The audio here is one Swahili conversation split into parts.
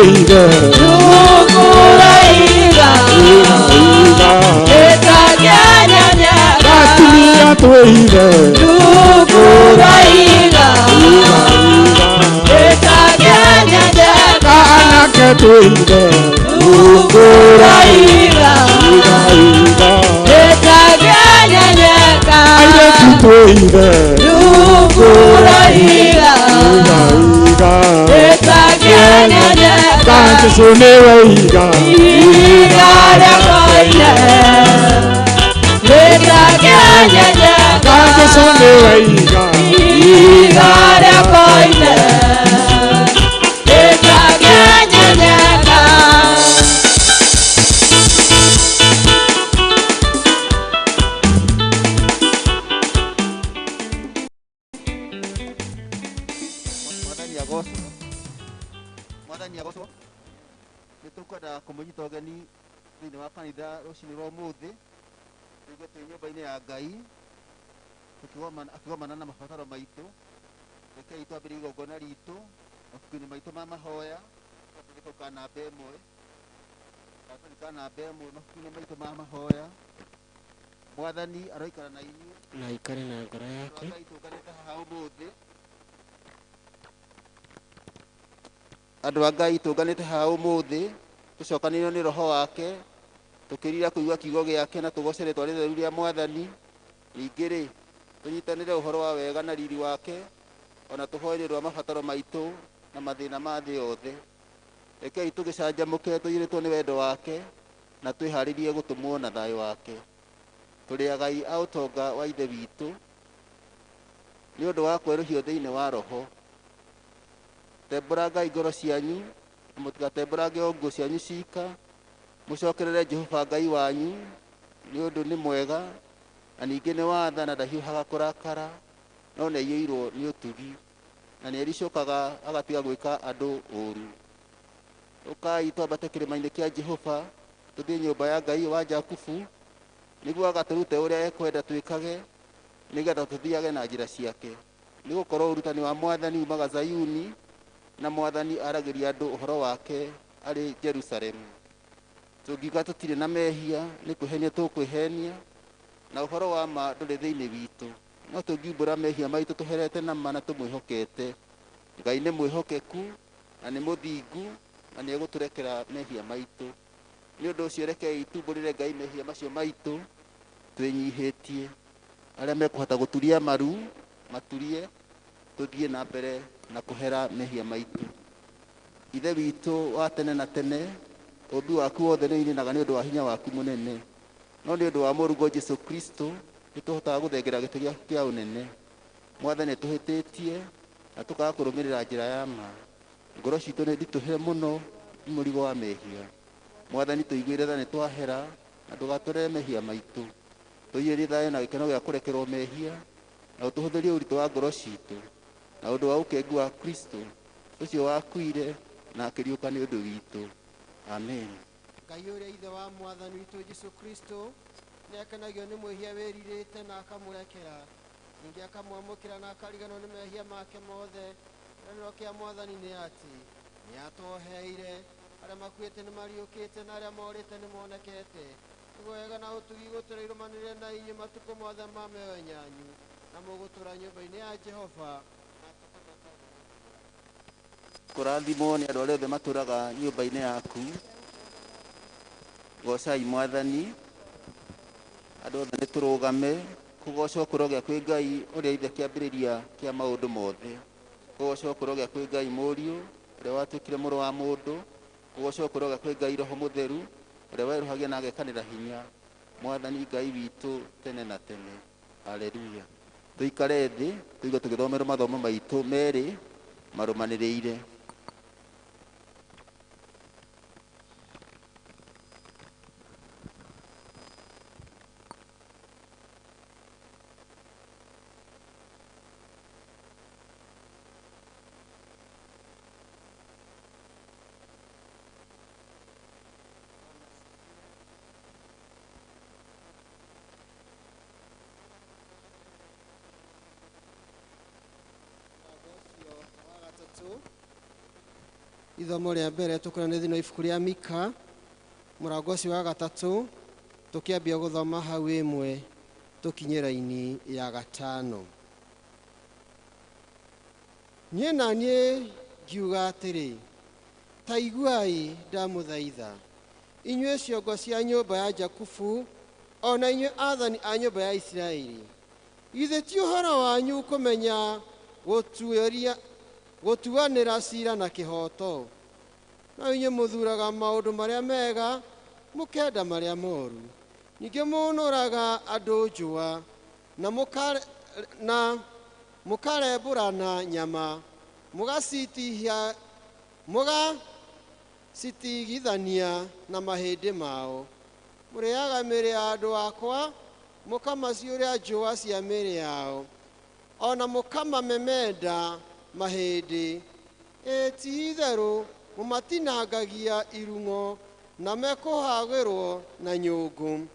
tuiga Tukuraiga Etagianyanya Katumia tuiga Tukuraiga Etagianyanya Kaanake tuiga Tukuraiga Etagianyanya Aile tuiga Tukuraiga Etagianyanya Kante sonewaiga Igara koine Etagianyanya Kante sonewaiga Igara koine Etagianyanya Mwathani agocwo nitukwenda kumunyita ugeni thiini wa kanitha rucini rwa umuthi tuige twi nyumba-ini ya Ngai akigomana na mabataro maitu rekei twambirie igongona ritu mabuku-ini maitu ma mahoya tuka namba imwe mabuku-ini maitu ma mahoya. Mwathani aroikara na inyu na ikare na ngoro yake Ngai tukanite haha umuthi andu a Ngai tunganite haha umuthi tucokanĩrĩirwo nĩ roho wake tukirira kuigua kiugo giake na tugoce rĩtwa rĩtheru rĩa Mwathani. Ningĩ rĩ tunyitanĩre ũhoro wa wega na riri wake ona tuhoe nĩ ũndũ wa mabataro maitũ na mathĩna ma thĩ yothe. Rekei tũgĩcanjamũke tũiyũrĩtwo nĩ wendo wake na twĩharĩrie gũtũmwo na thayũ wake. Tũrĩ agai a ũtonga wa ithe witũ nĩ ũndũ wa kwerũhio thĩinĩ wa roho. Tembũrangai ngoro cianyu na mũtigatembũrange o nguo cianyu cika, mũcokerere Jehova Ngai wanyu nĩ ũndũ nĩ mwega na ningĩ nĩ wa tha na ndahiũhaga kũrakara no nĩ aiyũirwo nĩ ũtugi na nĩ ericũkaga agatiga gwĩka andũ ũũru. Ũkai twambate kĩrĩma-inĩ kĩa Jehova tũthiĩ nyũmba ya Ngai wa Jakubu nĩguo agatũrute ũrĩa ekwenda twĩkage nĩgetha tũthiage na njĩra ciake. Nĩ gũkorwo ũrutani wa Mwathani umaga Zayuni na Mwathani aragĩria andũ ũhoro wake arĩ Jerusalemu. Tũngiuga tũtirĩ na mehia nĩ kwĩhenia tũkwĩhenia na ũhoro wa ma ndũrĩ thĩinĩ witũ, no tũngiumbũra mehia maitũ tũherete na ma na tũmwĩhokete. Ngai nĩ mwĩhokeku na nĩ mũthingu na nĩ egũtũrekera mehia maitũ. Nĩ ũndũ ũcio rekei tumbũrĩre Ngai mehia macio maitũ twĩnyihĩtie. Arĩa mekũhota gũturia maru maturie tũthiĩ na mbere na kũhera mehia maitũ. Ithe witũ wa tene na tene, ũmbi waku wothe nĩ ininaga nĩ ũndũ wa hinya waku mũnene, no nĩ ũndũ wa mũrugo Jesũ Kristo nĩ tũhotaga gũthengera gĩtĩ gĩaku kĩa ũnene. Mwathani tũhĩtĩtie na tũkaga kũrũmĩrĩra njĩra ya ma. Ngoro citũ nĩ nditũhe mũno nĩ mũrigo wa mehia. Mwathani tũiguĩre tha nĩ twahera na ndũgatũrere mehia maitũ. Tũiyũrie thayũ na gĩkeno gĩa kũrekerwo mehia na ũtũhũthĩrie ũritũ wa ngoro citũ na ũndũ wa ũkengi wa Kristo ũcio wakuire na akĩriũka nĩ ũndũ witũ. Amen. Ngai ũrĩa ithe wa Mwathani witũ Jesũ Kristo nĩ akenagio nĩ mwĩhia wĩrirĩte na akamũrekera, ningĩ akamwamũkĩra na akariganwo nĩ mehia make mothe. Kĩĩranĩro kĩa Mwathani nĩ atĩ nĩ atoheire, arĩa makuĩte nĩ mariũkĩte na arĩa morĩte nĩ monekete. Nĩguo wega na ũtugi gũtũra irũmanĩrĩre na inyuĩ matukũ mothe ma mĩoyo yanyu, na mũgũtũra nyũmba-inĩ ya Jehova. Kũrathimwo nĩ andũ arĩa othe matũraga nyũmba-inĩ yaku. Gocai Mwathani. Andũ othe nĩ tũrũgame kũgoca ũkũro gĩa kwĩ Ngai ũrĩa ithe kĩambĩrĩria kĩa maũndũ mothe. Kũgoca ũkũro gĩa kwĩ Ngai Mũriũ ũrĩa watuĩkire mũrũ wa mũndũ. Kũgoca ũkũro gĩa kwĩ Ngai Roho Mũtheru ũrĩa werũhagia na agekanĩra hinya. Mwathani Ngai witũ tene na tene. Haleluya. Tũikare thĩ tũigue tũgĩthomerwo mathomo maitũ merĩ marũmanĩrĩire. Ithomo rĩa mbere tũkũrĩa nĩ thĩinĩ wa ibuku rĩa Mika mũrango ũcio wa 3 tũkĩambia gũthoma hau 1 tũkinye raini ya 5. Niĩ na niĩ ngiuga atĩrĩ, ta iguai ndamũthaitha, inyuĩ ciongo cia nyũmba ya Jakubu, ona inyuĩ athani a nyũmba ya Isiraeli. Githĩ ti ũhoro wanyu kũmenya gũtuanĩra cira na kĩhoto? Na inyuĩ mũthuraga maũndũ marĩa mega, mũkenda marĩa moru. Ningĩ mũnũraga andũ njũa, na mũkarembũrana nyama, mũgacitigithania na mahĩndĩ mao. Mũrĩaga mĩĩrĩ ya andũ akwa, mũkamaciũria njũa cia mĩĩrĩ yao, ona mũkamamemenda mahĩndĩ. Ti-itherũ mũmatinangagia irung'o na mekũhagĩrwo na nyũngũ,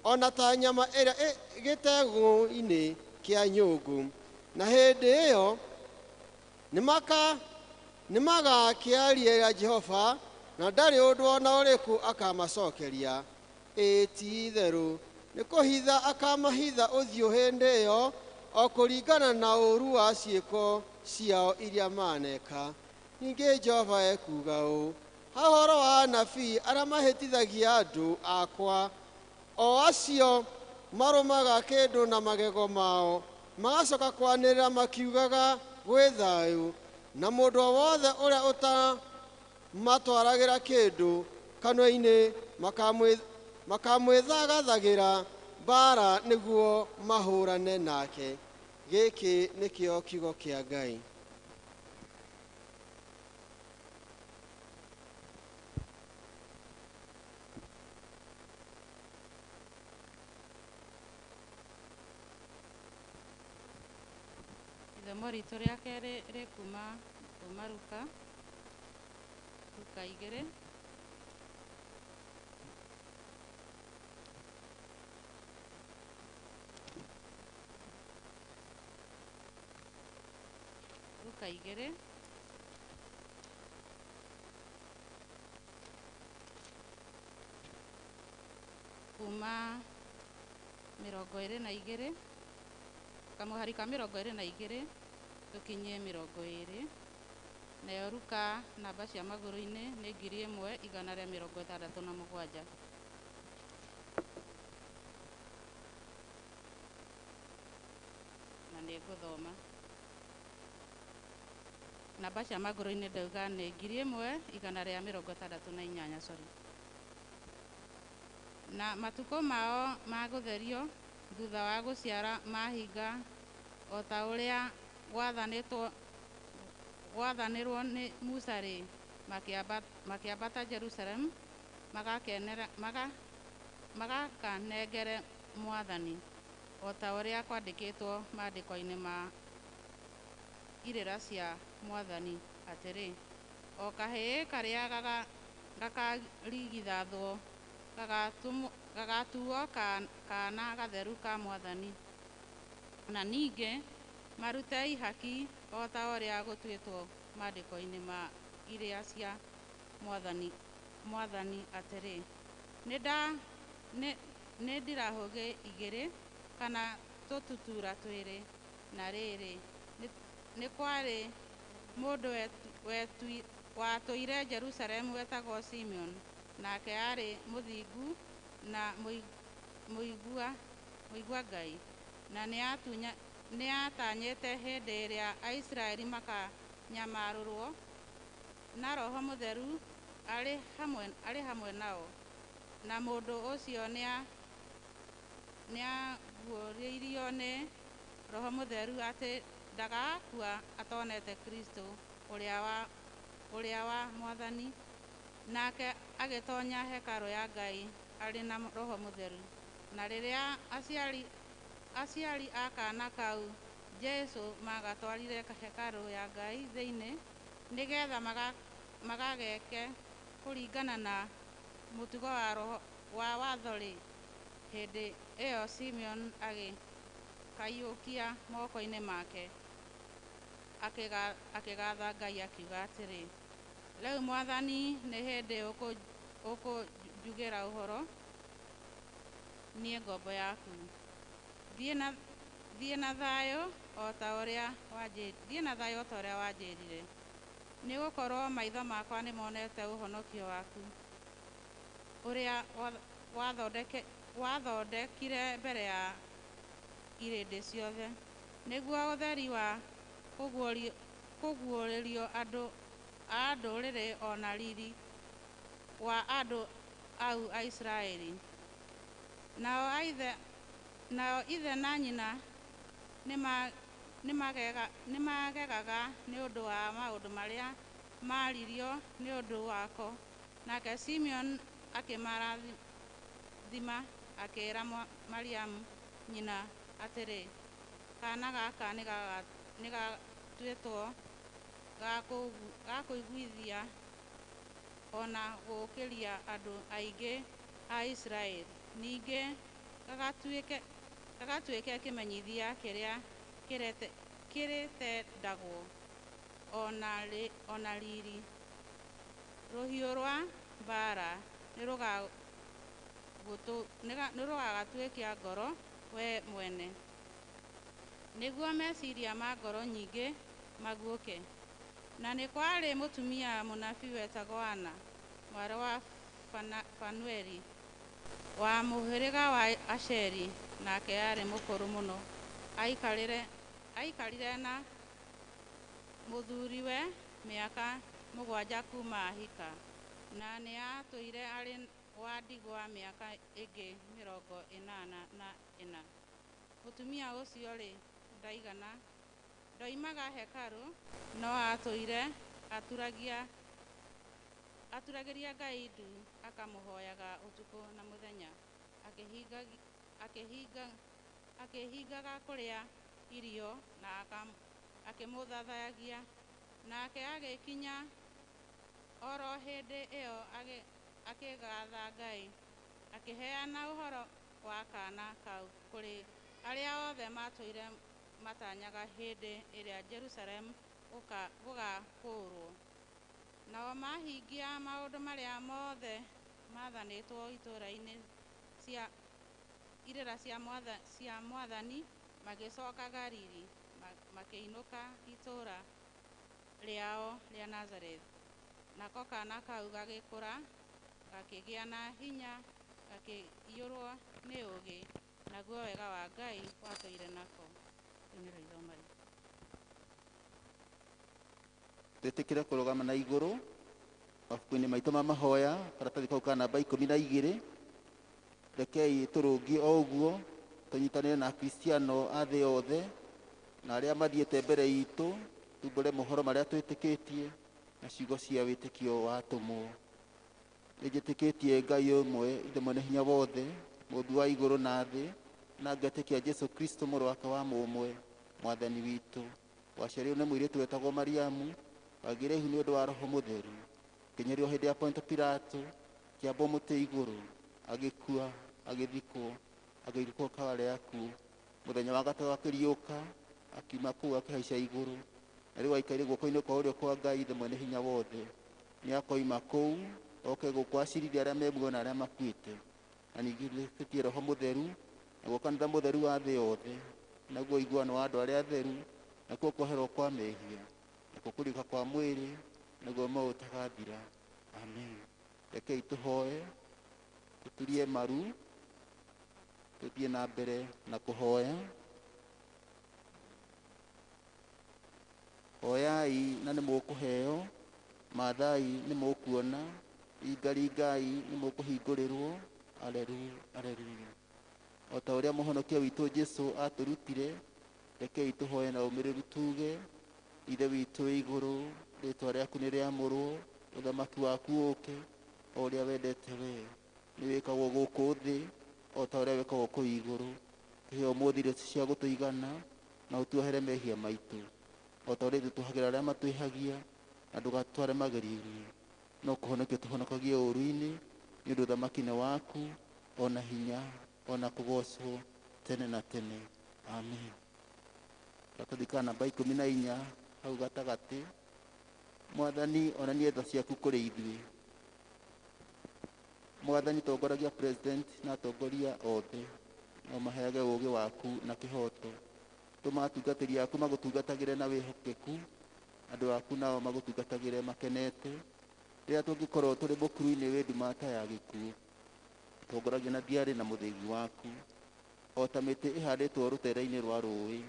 ona ta nyama ĩrĩa gĩtegũ-inĩ kĩa nyũngũ. Na hĩndĩ ĩyo nĩmagakĩarĩra Jehova, na ndarĩ ũndũ ona ũrĩkũ akamacokeria. Ti-itherũ nĩ kũhitha akamahitha ũthiũ hĩndĩ ĩyo, o kũringana na ũũru wa ciĩko ciao iria maneka. Ningĩ Jehova ekuga ũũ: ha ũhoro wa anabii arĩa mahĩtithagia andũ akwa, o acio marũmaga kĩndũ na magego mao, magacoka kwanĩrĩra makiugaga gwĩ thayũ, na mũndũ o wothe ũrĩa ũtamatwaragĩra kĩndũ kanua-inĩ makamwĩthagathagĩra mbaara nĩguo mahũrane nake. Gĩkĩ nĩkĩo kiugo kĩa Ngai. Ithomo ritũ rĩa kerĩ rĩkuma Luka 2. Luka 2 kuma 22 kamuhari ka 22 tukinyie 20. Nayo Luka namba cia magũrũ-inĩ nĩ 1167. Na nĩ ngũthoma. Namba cia magũrũ-inĩ ndauga nĩ 1168, sorry. Na matukũ mao ma gũtherio thutha wa gũciara mahinga, o ta ũrĩa gwathanĩrwo nĩ Musa-rĩ, makĩambata Jerusalemu magakanengere Mwathani, o ta ũrĩa kwandĩkĩtwo maandĩko-inĩ ma irĩra cia Mwathani atĩrĩ: o kahĩĩ karĩa gakarigithathwo gagatuo kaana gatheru ka Mwathani. Na ningĩ marute ihaki, o ta ũrĩa gũtuĩtwo maandĩko-inĩ ma irĩra cia Mwathani atĩrĩ: nĩ ndirahũgĩ 2 kana tũtutura 2. Na rĩrĩ, nĩ kwarĩ mũndũ watũire Jerusalemu wetagwo Simeon, nake arĩ mũthingu na mũigua Ngai, na nĩ atanyĩte hĩndĩ ĩrĩa Aisiraeli makanyamarũrwo, na Roho Mũtheru arĩ hamwe nao. Na mũndũ ũcio nĩaguũrĩirio nĩ Roho Mũtheru atĩ ndagakua atonete Kristo ũrĩa wa Mwathani. Nake agĩtoonya hekarũ ya Ngai arĩ na Roho Mũtheru. Na rĩrĩa aciari a kaana kau Jesũ magatwarire hekarũ ya Ngai thĩinĩ, nĩgetha magageke kũringana na mũtugo wa watho-rĩ, hĩndĩ ĩyo Simeon agĩkaiyũkia moko-inĩ make, akĩgatha Ngai akiuga atĩrĩ: Rĩu Mwathani nĩ hĩndĩ ũkũnjugĩra ũhoro niĩ ngombo yaku. Thiĩ na thayũ o ta ũrĩa wanjĩrire. Nĩ gũkorwo maitho makwa nĩ monete ũhonokio waku, ũrĩa wathondekire mbere ya irĩndĩ ciothe, nĩguo ũtheri wa kũguũrĩrio andũ a ndũrĩrĩ o na riri wa andũ au a Isiraeli. Nao ithe na nyina nĩ magegaga nĩ ũndũ wa maũndũ marĩa maaririo nĩ ũndũ wako. Nake Simeon akĩmarathima, akĩĩra Mariamu nyina atĩrĩ, kaana gaka nĩ gatuĩtwo ga kũiguithia o na gũũkĩria andũ aingĩ a Isiraeli. Ningĩ gagatuĩke kĩmenyithia kĩrĩa kĩrĩtendagwo o na riri. Rũhiũ rwa mbaara nĩ rũgagatuĩkia ngoro we mwene, nĩguo meciiria ma ngoro nyingĩ maguũke. Na nĩ kwarĩ mũtumia mũnabii wetagwo Ana, mwarĩ wa Fanueli, wa mũhĩrĩga wa Asheri, nake aarĩ mũkũrũ mũno. Aikarire na mũthuuriwe mĩaka 7 kuuma ahika, na nĩ aatũire arĩ wa ndigwa mĩaka ĩngĩ 84. Mũtumia ũcio-rĩ, ndoimaga hekarũ, no aatũire aturagĩria Ngai ndu, akamũhooyaga ũtukũ na mũthenya, akĩhingaga kũrĩa irio na akĩmũthathaiyagia. Nake agĩkinya o ro hĩndĩ ĩyo akĩgaatha Ngai, akĩheana ũhoro wa kaana kau kũrĩ arĩa othe matũire matanyaga hĩndĩ ĩrĩa Jerusalemu gũgakũũrwo. Nao mahingia maũndũ marĩa mothe maathanĩtwo itũũra-inĩ irĩra cia Mwathani, magĩcooka Galili, makĩinũka itũũra rĩao rĩa Nazarethi. Nako kaana kau gagĩkũra, gakĩgĩa na hinya, gakĩiyũrwo nĩ ũũgĩ, naguo wega wa Ngai watũire nako. Rĩu nĩrĩo ithomo rĩu. Twĩtĩkĩre kũrũgama na igũrũ mabuku-inĩ maitũ ma mahoya, karatathi kau ka namba 12. Rekei tũrũngie o ũguo, tũnyitanĩre na akristiano a thĩ yothe na arĩa mathiĩte mbere itũ, tumbũre mohoro marĩa twĩtĩkĩtie na ciugo cia wĩtĩkio watũmwo. Nĩnjĩtĩkĩtie Ngai ũmwe, ithe mwene hinya wothe, mũmbi wa igũrũ na thĩ, na ngetĩkia Jesu Kristo mũrũ wake wa mũmwe, mwathani witũ, waciarĩirwo nĩ mũirĩtu wetagwo Mariamu, wagĩire ihu nĩ ũndũ wa Roho Mũtheru, kĩnyũrio hĩndĩ ya Ponto Pilato, kĩambwo mũtĩ igũrũ, agĩkua, agĩthikwo, agĩikwo kabarĩa aku, mũthenya wa gatatũ akĩriũka, akiuma kũu akĩhaica igũrũ, na rĩu aikaire guoko-inĩ kwa ũrĩo kwa Ngai ithe mwene hinya wothe. Nĩ akoima kũu, oke gũkũ acirithie arĩa me muoyo na arĩa makuĩte. Na ningĩ nĩtĩtie Roho Mũtheru, naguo kanitha mũtheru wa thĩ yothe, naguo iguano wa andũ arĩa atheru, nakuo kwoherwo kwa mehia, nakuo kũriũka kwa mwĩrĩ, naguo mau ũtagathira. Amen. Rekei tũhoe, tũturie maru, tũthiĩ na mbere na kũhoya. Hoyai na nĩ mũkũheo, mathai nĩ mũkuona, ringaringai nĩ mũkũhingũrĩrwo. Aleluya, aleluya. O ta ũrĩa mũhonokia witũ Jesũ atũrutire, rekei tũhoe na ũmĩrĩru tuge: Ithe witũ wĩ igũrũ, rĩĩtwa rĩaku nĩ rĩamũrwo, ũthamaki waku ũũke, o ũrĩa wendete wee, nĩ wĩkagwo gũkũ thĩ o ta ũrĩa wĩkagwo kũu igũrũ. Tũhe ũmũthĩ irio cia gũtũigana, na ũtuohere mehia maitũ, o ta ũrĩa tũtuohagĩra arĩa matwĩhagia, na ndũgatware magerio-inĩ, no kũhonokia tũhonokagie ũũru-inĩ, nĩ ũndũ ũthamaki nĩ waku, ona hinya, ona kũgocwo tene na tene. Amen. Karatathi ka namba 14 hau gatagatĩ, Mwathani onanie tha ciaku kũrĩ ithuĩ. Mwathani tongoragia president na atongoria othe, no maheage ũũgĩ waku na kĩhoto. Tũma atungatĩri aku magũtungatagĩre na wĩhokeku, andũ aku nao magũtungatagĩre makenete. Rĩrĩa tũngĩkorwo tũrĩ mũkuru-inĩ wĩ ndumata ya gĩkuũ, tongoragia na thiarĩ na mũthĩgi waku. O ta mĩtĩ ĩhandĩtwo rũtere-inĩ rwa rũũĩ,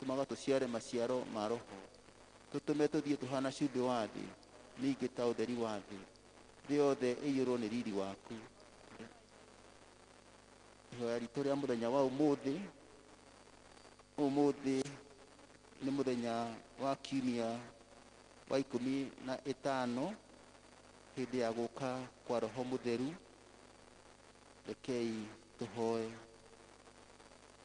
tũmaga tũciare maciaro ma roho. Tũtũme tũthiĩ tũhana cumbĩ wa thĩ, ningĩ ta ũtheri wa thĩ. Thĩ yothe ĩiyũrwo nĩ riri waku. Ihoya ritũ rĩa mũthenya wa ũmũthĩ. Ũmũthĩ nĩ mũthenya wa kiumia wa 15 hĩndĩ ya gũka kwa Roho Mũtheru. Rekei tũhoe.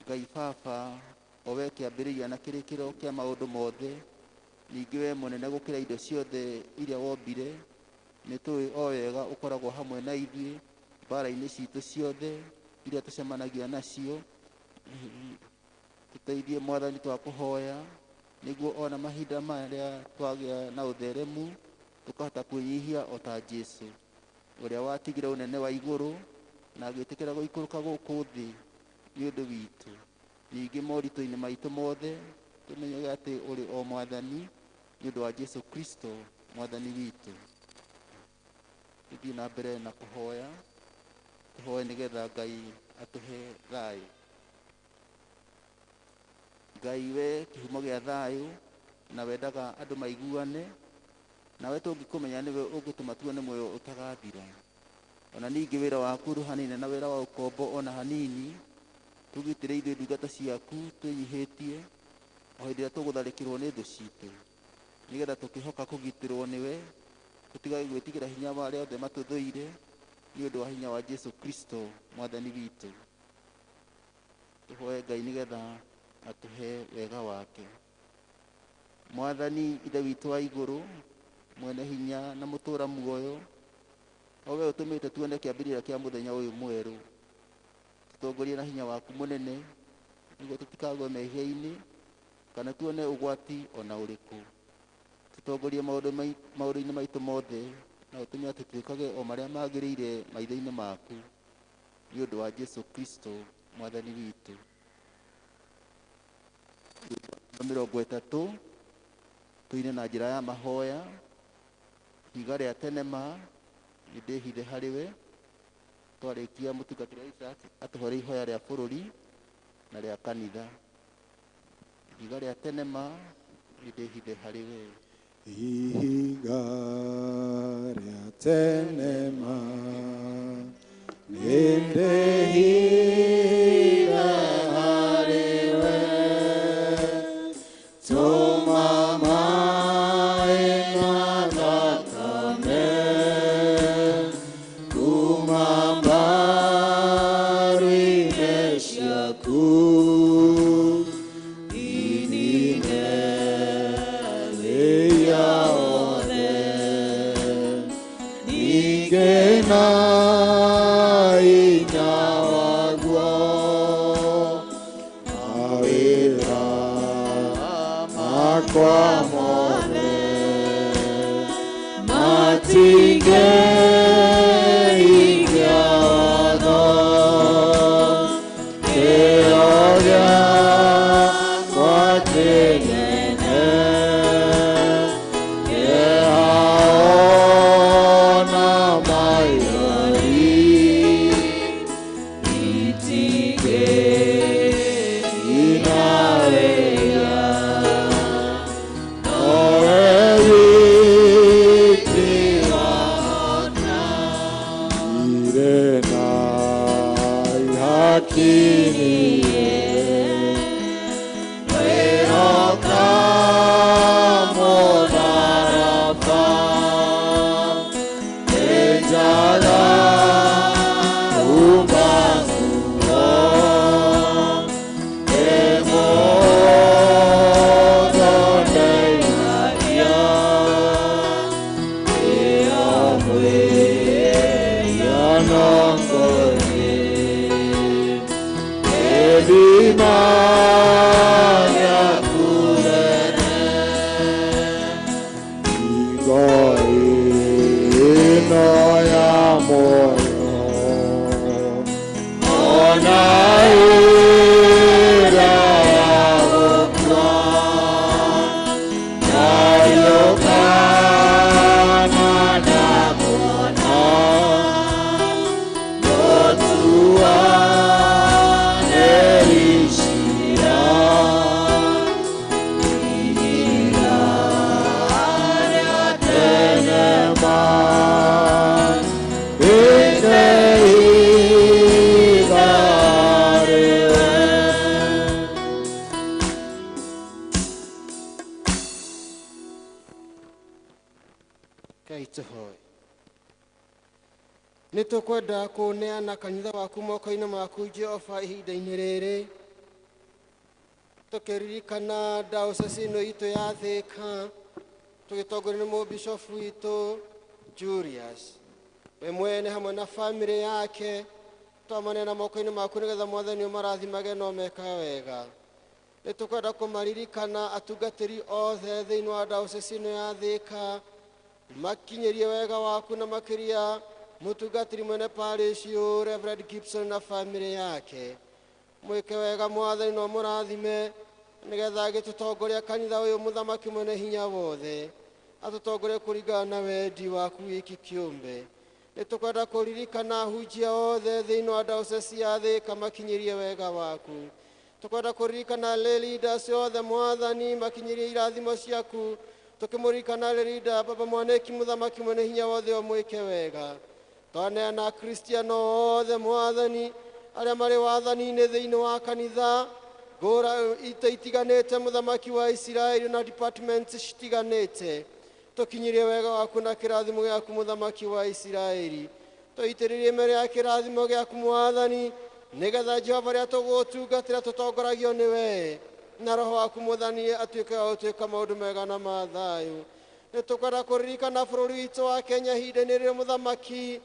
Ngai Baba, o we kĩambĩrĩria na kĩrĩkĩro kĩa maũndũ mothe, ningĩ we mũnene gũkĩra indo ciothe iria wombire, nĩ tũĩ o wega ũkoragwo hamwe na ithuĩ mbara-inĩ citũ ciothe iria tũcemanagia nacio. Tũteithie Mwathani twakũhoya, nĩguo ona mahinda marĩa twagĩa na ũtheremu tũkahota kwĩnyihia o ta Jesũ ũrĩa watigire ũnene wa igũrũ na agĩtĩkĩra gũikũrũka gũkũ thĩ nĩ ũndũ witũ. Ningĩ moritũ-inĩ maitũ mothe tũmenyage atĩ ũrĩ o Mwathani nĩ ũndũ wa Jesũ Kristo Mwathani witũ. Tũthiĩ na mbere na kũhoya, tũhoe nĩgetha Ngai atũhe thayũ. Ngai we kĩhumo gĩa thayũ, na wendaga andũ maiguane, nawe tũngĩkũmenya nĩwe ũngĩtũma tuone muoyo ũtagathira. Ona ningĩ wĩra waku ũruhanine na wĩra wa ũkombo ona hanini, tũgitĩre ithuĩ ndungata ciaku twĩnyihĩtie o hĩndĩ ĩrĩa tũgũtharĩkĩrwo nĩ thũ citũ, nĩgetha tũkĩhoka kũgitĩrwo nĩwe, tũtigage gwĩtigĩra hinya wa arĩa othe matũthũire, nĩ ũndũ wa hinya wa Jesũ Kristo Mwathani witũ. Tũhoe Ngai nĩgetha atũhe wega wake. Mwathani Ithe witũ wa igũrũ, mwene hinya na mũtũũra muoyo, o we ũtũmĩte tuone kĩambĩrĩria kĩa mũthenya ũyũ mwerũ, tũtongorie na hinya waku mũnene, nĩguo tũtikagwe mehia-inĩ kana tuone ũgwati ona ũrĩkũ. Tũtongorie maũndũ-inĩ maitũ mothe, na ũtũme atĩ twĩkage o marĩa magĩrĩire maitho-inĩ maku, nĩ ũndũ wa Jesũ Kristo Mwathani witũ. 30 tũine na njĩra ya mahoya. Ihiga rĩa tenema nĩndĩhithe harĩwe. Twarĩkia mũtungatĩri wa ACK atũhore ihoya rĩa bũrũri na rĩa kanitha. Ihiga rĩa tenema nĩndĩhithe harĩwe. Ihiga rĩa tenema nĩndĩhithe harĩwe. Toma maĩ na thakame kuma mbaru-inĩ ciaku, ininge wĩya othe, ningĩ na hinya waguo mawĩra makwa mothe matingĩhingia watho. Kĩyo gĩakwa kĩnene kĩhaona maithori, itingĩina wĩra. Nowe wiki wahota, ire na ihakiniye, wĩhoka mũtharaba, enjaga umaguo, emothondeithagia, ĩyo mwĩyanongorie, gĩthima gĩaku thene, hingo Kai tũhoe. Nĩ tũkwenda kũneana kanitha waku moko-inĩ maku Jehova ihinda-inĩ rĩrĩ. Tũkĩririkana diocese ĩno itũ ya Thika, tũgĩtongorio nĩ mũbishofu witũ Julius. We mwene hamwe na family yake twamaneana moko-inĩ maku nĩgetha Mwathani ũmarathimage na ũmeka wega. Nĩ tũkwenda kũmaririkana atungatĩri othe thĩinĩ wa diocese ĩno ya Thika, makinyĩrie wega waku na makĩria mũtungatĩri mwene parish ũyũ Reverend Gibson na family yake. Mwĩke wega Mwathani na ũmũrathime nĩgetha agĩtũtongoria kanitha ũyũ mũthamaki mwene hinya wothe atũtongorie kũringana na wendi waku wiki kĩũmbe. Nĩ tũkwenda kũririkana ahunjia othe thĩinĩ wa diocese ya Thika makinyĩrie wega waku. Tũkwenda kũririkana lay leaders othe Mwathani makinyĩrie irathimo ciaku. Tũkĩmũririkana lay leader Baba Mwanĩki mũthamaki mwene hinya wothe ũmwĩke wega. Twaneana Akristiano othe Mwathani arĩa marĩ wathani-inĩ thĩinĩ wa kanitha ngũra itiganĩte mũthamaki wa Isiraeli na departments citiganĩte. Tũkinyĩrie wega waku na kĩrathimo gĩaku mũthamaki wa Isiraeli. Tũitĩrĩrie mbere ya kĩrathimo gĩaku Mwathani nĩgetha Jehova rĩrĩa tũgũtungatĩra tũtongoragio nĩ we na roho waku Mwathani atuĩke wa gũtwĩka maũndũ mega na ma thayũ. Nĩ tũkwenda kũririkana bũrũri witũ wa Kenya ihinda-inĩ rĩrĩ mũthamaki,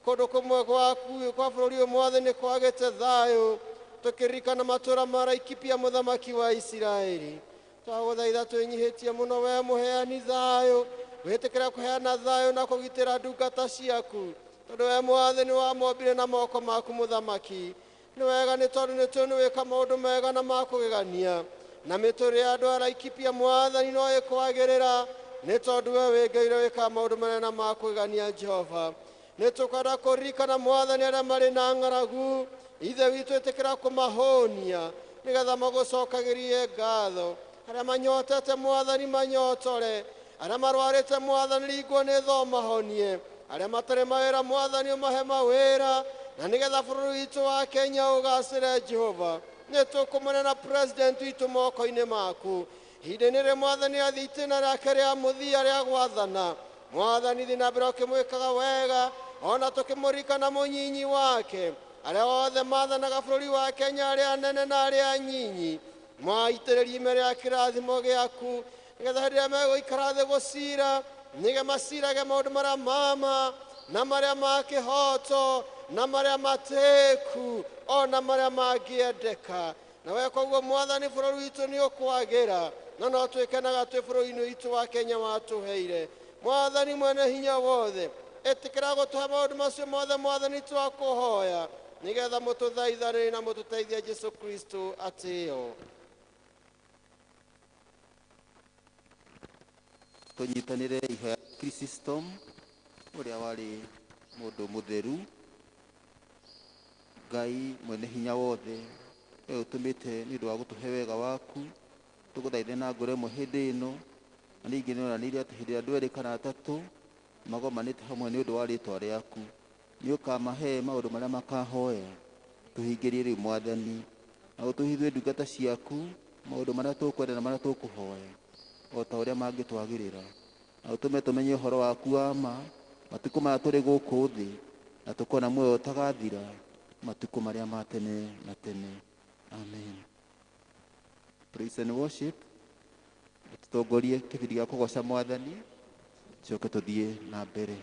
kũndũ kũmwe gwaku kwa bũrũri ũyũ Mwathani kwagĩte thayũ. Tũkĩririkana matũũra ma Laikipia mũthamaki wa Isiraeli. Twagũthaitha twĩnyihĩtie mũno we mũheani thayũ, wĩtĩkĩre kũheana thayũ na kũgitĩra ndungata ciaku, tondũ we Mwathani wamombire na moko maku mũthamaki. Nĩ wega nĩ tondũ nĩ tũĩ nĩ wĩka maũndũ mega na ma kũgegania, na mĩtũũrĩre ya andũ a Laikipia Mwathani no ĩkwagĩrĩra, nĩ tondũ we wĩngeire wĩka maũndũ manene na ma kũgegania Jehova. Nĩ tũkwenda kũririkana Mwathani arĩa marĩ na ng'aragu, ithe witũ ĩtĩkĩra kũmahũnia nĩgetha magũcokagĩrie ngatho. Arĩa manyotete Mwathani manyotore, arĩa marwarĩte Mwathani ringwo nĩ tho mahonie, arĩa matarĩ mawĩra Mwathani ũmahe mawĩra, na nĩgetha bũrũri witũ wa Kenya ũgacĩre Jehova. Nĩ tũkũmũneana president witũ moko-inĩ maku ihinda-inĩ rĩrĩ Mwathani athiĩ itĩna rĩake rĩa mũthia rĩa gwathana. Mwathani thiĩ na mbere ũkĩmwĩkaga wega, ona tũkĩmũririkana mũnyinyi wake, arĩa othe maathanaga bũrũri wa Kenya, arĩa anene na arĩa anyinyi. Mwaitĩrĩrie mbere ya kĩrathimo gĩaku nĩgetha hĩndĩ ĩrĩa megũikara thĩ gũcira, nĩgetha macirage maũndũ marĩa mama na marĩa ma kĩhoto na marĩa matĩku ona marĩa mangĩendeka. Na weka ũguo Mwathani bũrũri witũ nĩ ũkwagĩra, na no twĩkenaga twĩ bũrũri-inĩ witũ wa Kenya watũheire. Mwathani mwene hinya wothe ĩtĩkĩra gũtũhe maũndũ macio mothe Mwathani twakũhoya, nĩgetha mũtũthaithanĩre na mũtũteithie Jesũ Kristo atĩo. Tũnyitanĩre ihoya Chrysostom ũrĩa warĩ mũndũ mũtheru. Ngai mwene hinya wothe we ũtũmĩte nĩ ũndũ wa gũtũhe wega waku, tũgũthaithe na ngoro ĩmwe hĩndĩ ĩno, na ningĩ nĩoranĩire atĩ hĩndĩ ĩrĩa andũ erĩ kana atatũ magomanĩte hamwe nĩ ũndũ wa rĩĩtwa rĩaku, nĩ ũkamahe maũndũ marĩa makahoya. Tũhingĩrie rĩu Mwathani na ũtũhithue ndungata ciaku maũndũ marĩa tũkwenda na marĩa tũkũhoya, o ta ũrĩa mangĩtwagĩrĩra, na ũtũme tũmenye ũhoro waku wa ma matukũ maya tũrĩ gũkũ thĩ, na tũkona muoyo ũtagathira matukũ marĩa ma tene na tene. Amen. Praise and worship. Tũtongorie kĩbindi gĩa kũgoca Mwathani, coke tũthiĩ na mbere.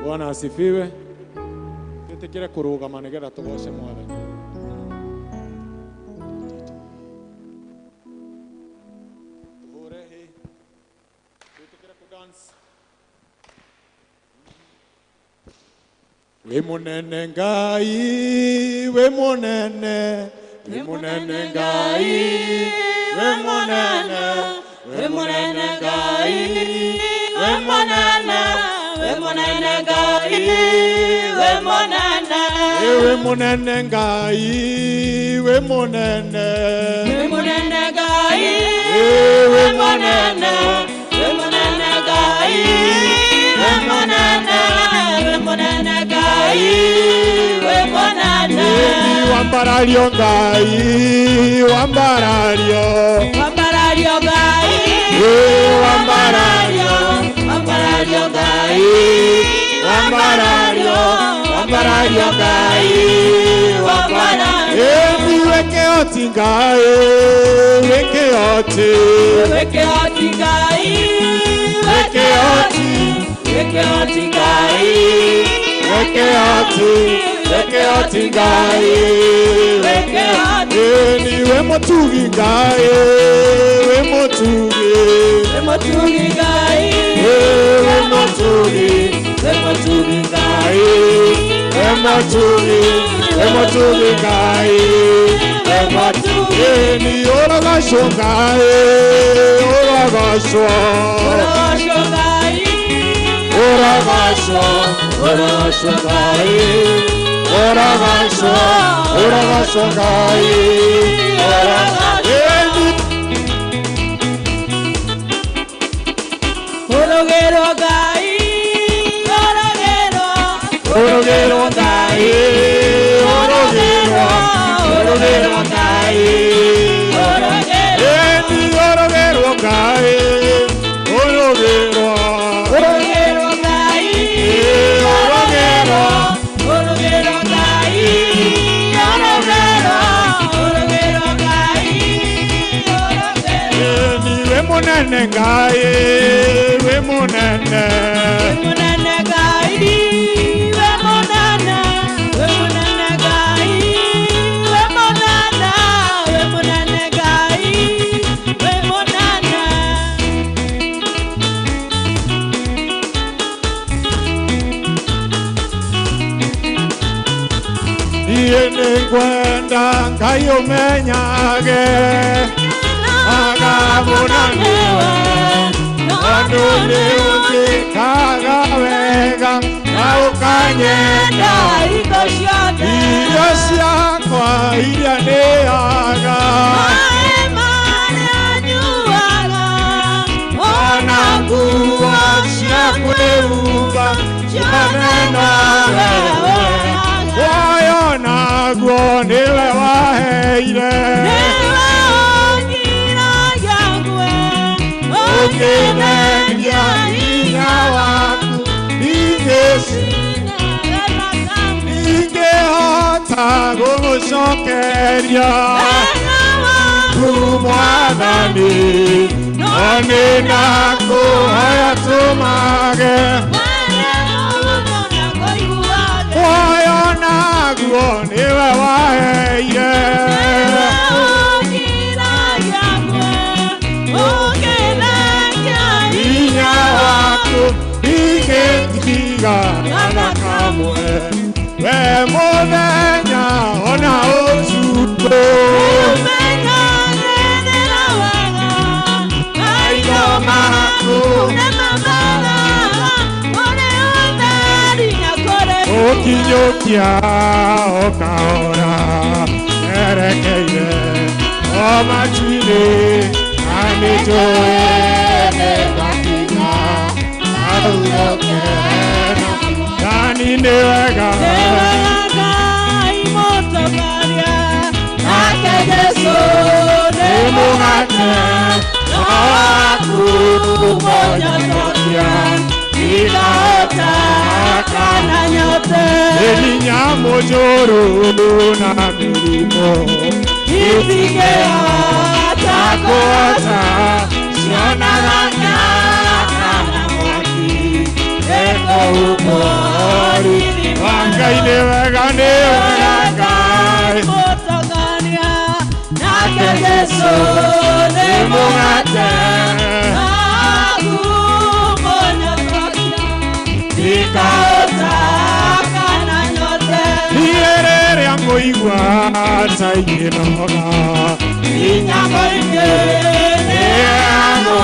Bwana asifiwe. Twĩtĩkĩre kũrũgama nĩgetha tũgoce Mwathani. Tũhũre hĩ. Twĩtĩkĩre kũdance. Wĩ mũnene Ngai, wĩ mũnene, wĩ mũnene Ngai, wĩ mũnene, wĩ mũnene Ngai, wĩ mũnene. Wemonene Ngai, wemonene. Wemonene Ngai, wemonene. Wemonene Ngai, wemonene. Wambarario Ngai, Wambarario. Wambarario Ngai, Wambarario, Wambarario Ngai, Wambarario, Wambarario Ngai, Wambarario. Emi weke oti Ngai, weke oti. Weke oti Ngai, Weke oti, weke oti Ngai, weke oti, weke oti Ngai, weke oti. Eni we motugi Ngai, we motugi. We motugi Ngai, We motugi, we motugi Ngai, we motugi, we motugi Ngai, we motugi. Eni oragasho Ngai, oragasho. Orosho Ngai, Oragasho, oragasho Ngai, oragasho, oragasho Ngai, Eni orogero Ngai, orogero, orogero Ngai, orogero, orogero Ngai, orogero, Eni orogero Ngai, orogero, orogero Ngai, orogero, orogero Ngai, orogero, orogero Ngai, orogero. Eni we monene Ngai, we monene. Wemunene Ngai, wemunene, wemunene Ngai, wemunene, wemunene Ngai, wemunene. Yene kwenda Ngai umenyage, agamunaniwe. Andu ni utikaga wega, na ukanyenda. Iko ciothe, Irio ciakwa iria ndĩaga, maĩ marĩa nyuaga, ona nguo cia kwĩhumba cione nawe. Woyo naguo nĩwe waheire, ũkĩnengia hinya waku, ingĩhota gũgũcokeria Mwathani, no nĩndakũhoya tũmage. Woyo naguo nĩwe waheire, hinya waku ingĩtigana kamwe. We mũthenya ona ũtukũ, maitho maku ũkinyũkia ũkahora erekeire o matu-inĩ, na nĩnjũĩ nĩngakinya hau gũkena. Nani nĩ wega, nĩ mũgate waku ũnyotokia, nĩ hinya mũnjũru na mĩrimũ, itingĩhota cionaga nyaka na mwaki, ũkũũri wa Ngai nĩ wega, nĩ wega Ngai. Nĩ mũgate niĩ rĩrĩa ngũigua ta ingĩnoga, hinya mũingĩ nĩamo,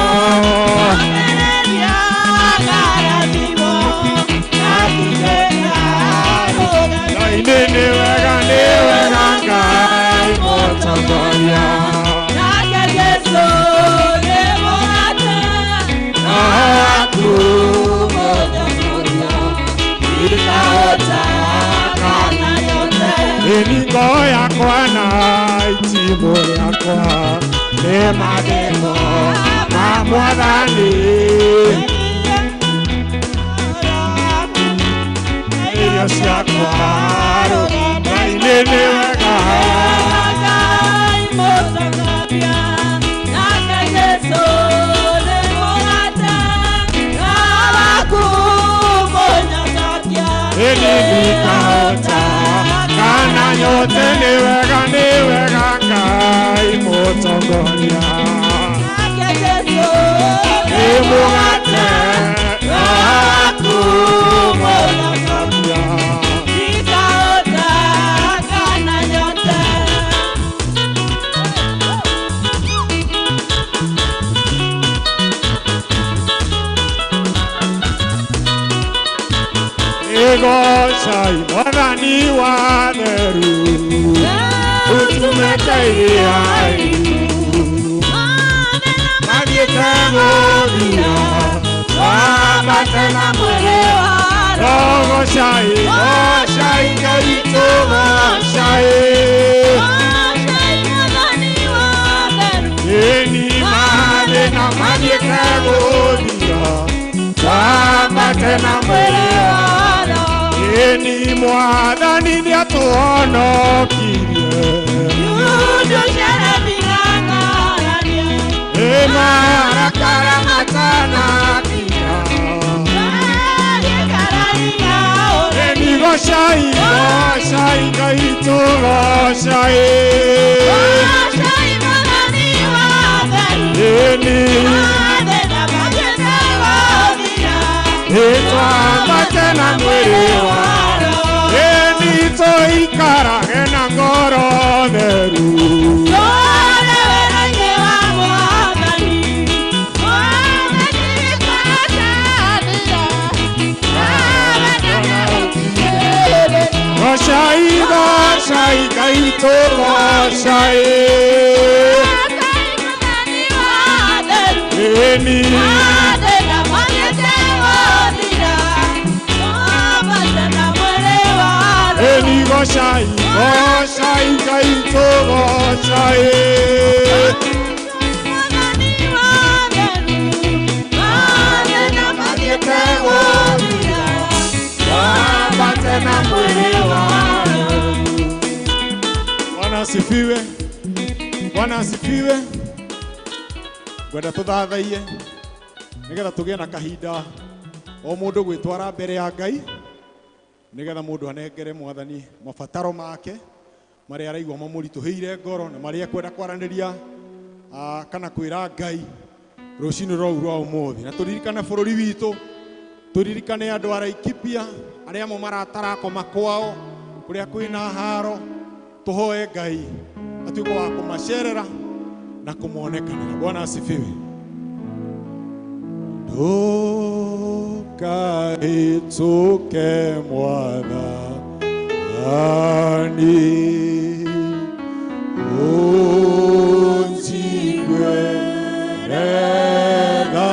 Ngai nĩ wega, nĩ wega Ngai mũtongoria. Enigo yakwa na itimo yakwa ne mademo mamwadani Dios yakwa na inene wega Enikauta kana yote ni wega ngai motongoria Emugate aku motongoria Nikauta kana yote Ego sai mwadhani wa neru Utumeteia Magietemo via Wabatena mwerewa Rogo shai gaito shai Eni madena magietemo via Wabatena mwerewa Eni mwadhani ni atuonokirie Yudu sharabiranga rania Emara karamatana kia Yekarania Eni goshai gaito goshai Goshai madani wadani Eni Madena magena wadina Etwa matena mwerewa Eni toikara ena ngoro neru Sole wenye wa mwadani Mwadani wikatania Mwadana ukiyele Goshai gaito goshai Goshai madani wadani Eni Madena magena wadina Madena mwerewa Eni goshai gaito goshai Madani wadani Madena magena wadina Wabatena mwerewa Bwana asifiwe Gwenda tuthathaie nigetha tugie na kahinda o mundu gwitwara mbere ya Ngai nigetha mundu anengere mwathani mabataro make mari araigwa mamurituhire ngoro na mari ekwenda kwaraniria kana kwira Ngai rucini rou rwa umuthi na turirikane bururi witu turirikane andu a Laikipia aria mo maratarako makwao kuria kwina haro tuhoe Ngai atuko wa kumacerera na kumuonekanira. Bwana asifiwe. Tukaituke mwathani unjigwe rega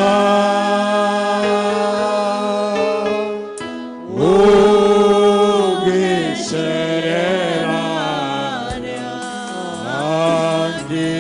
ugicerera angi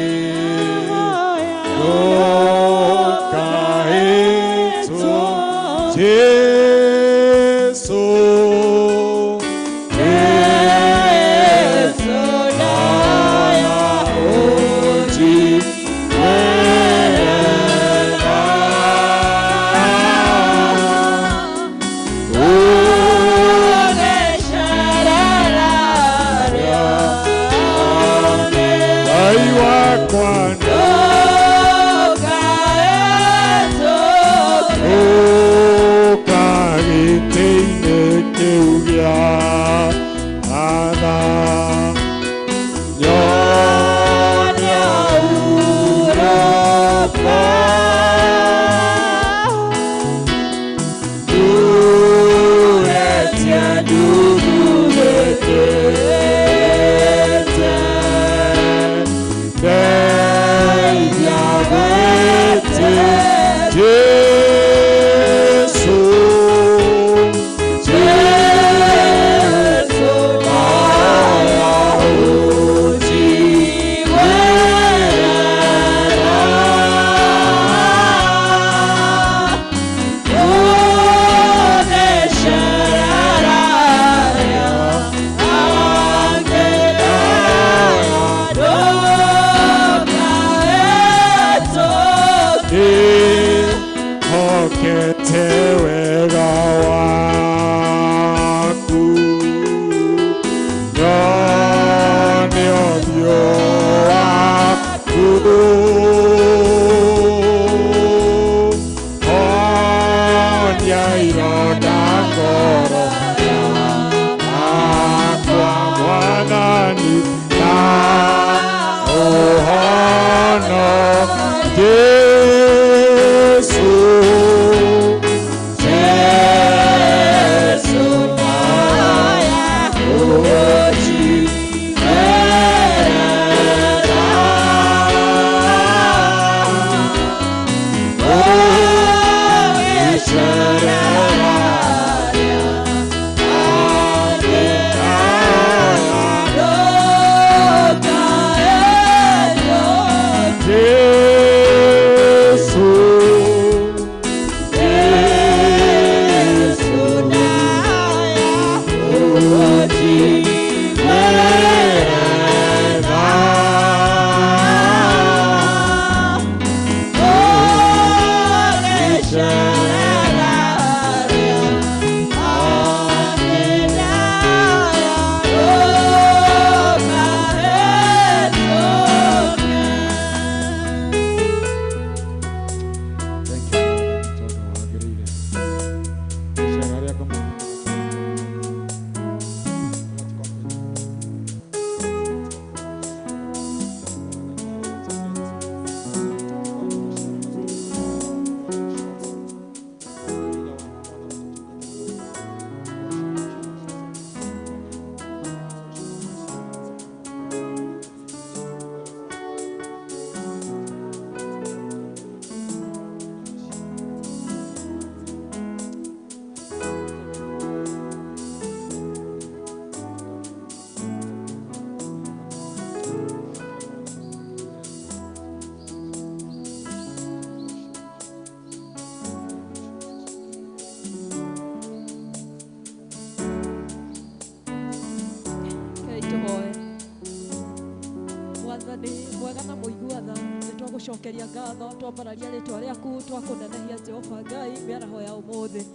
Cokeria ngatho twambararia ritwa riaku twakunenehia Jehova Ngai miaraho ya umuthi.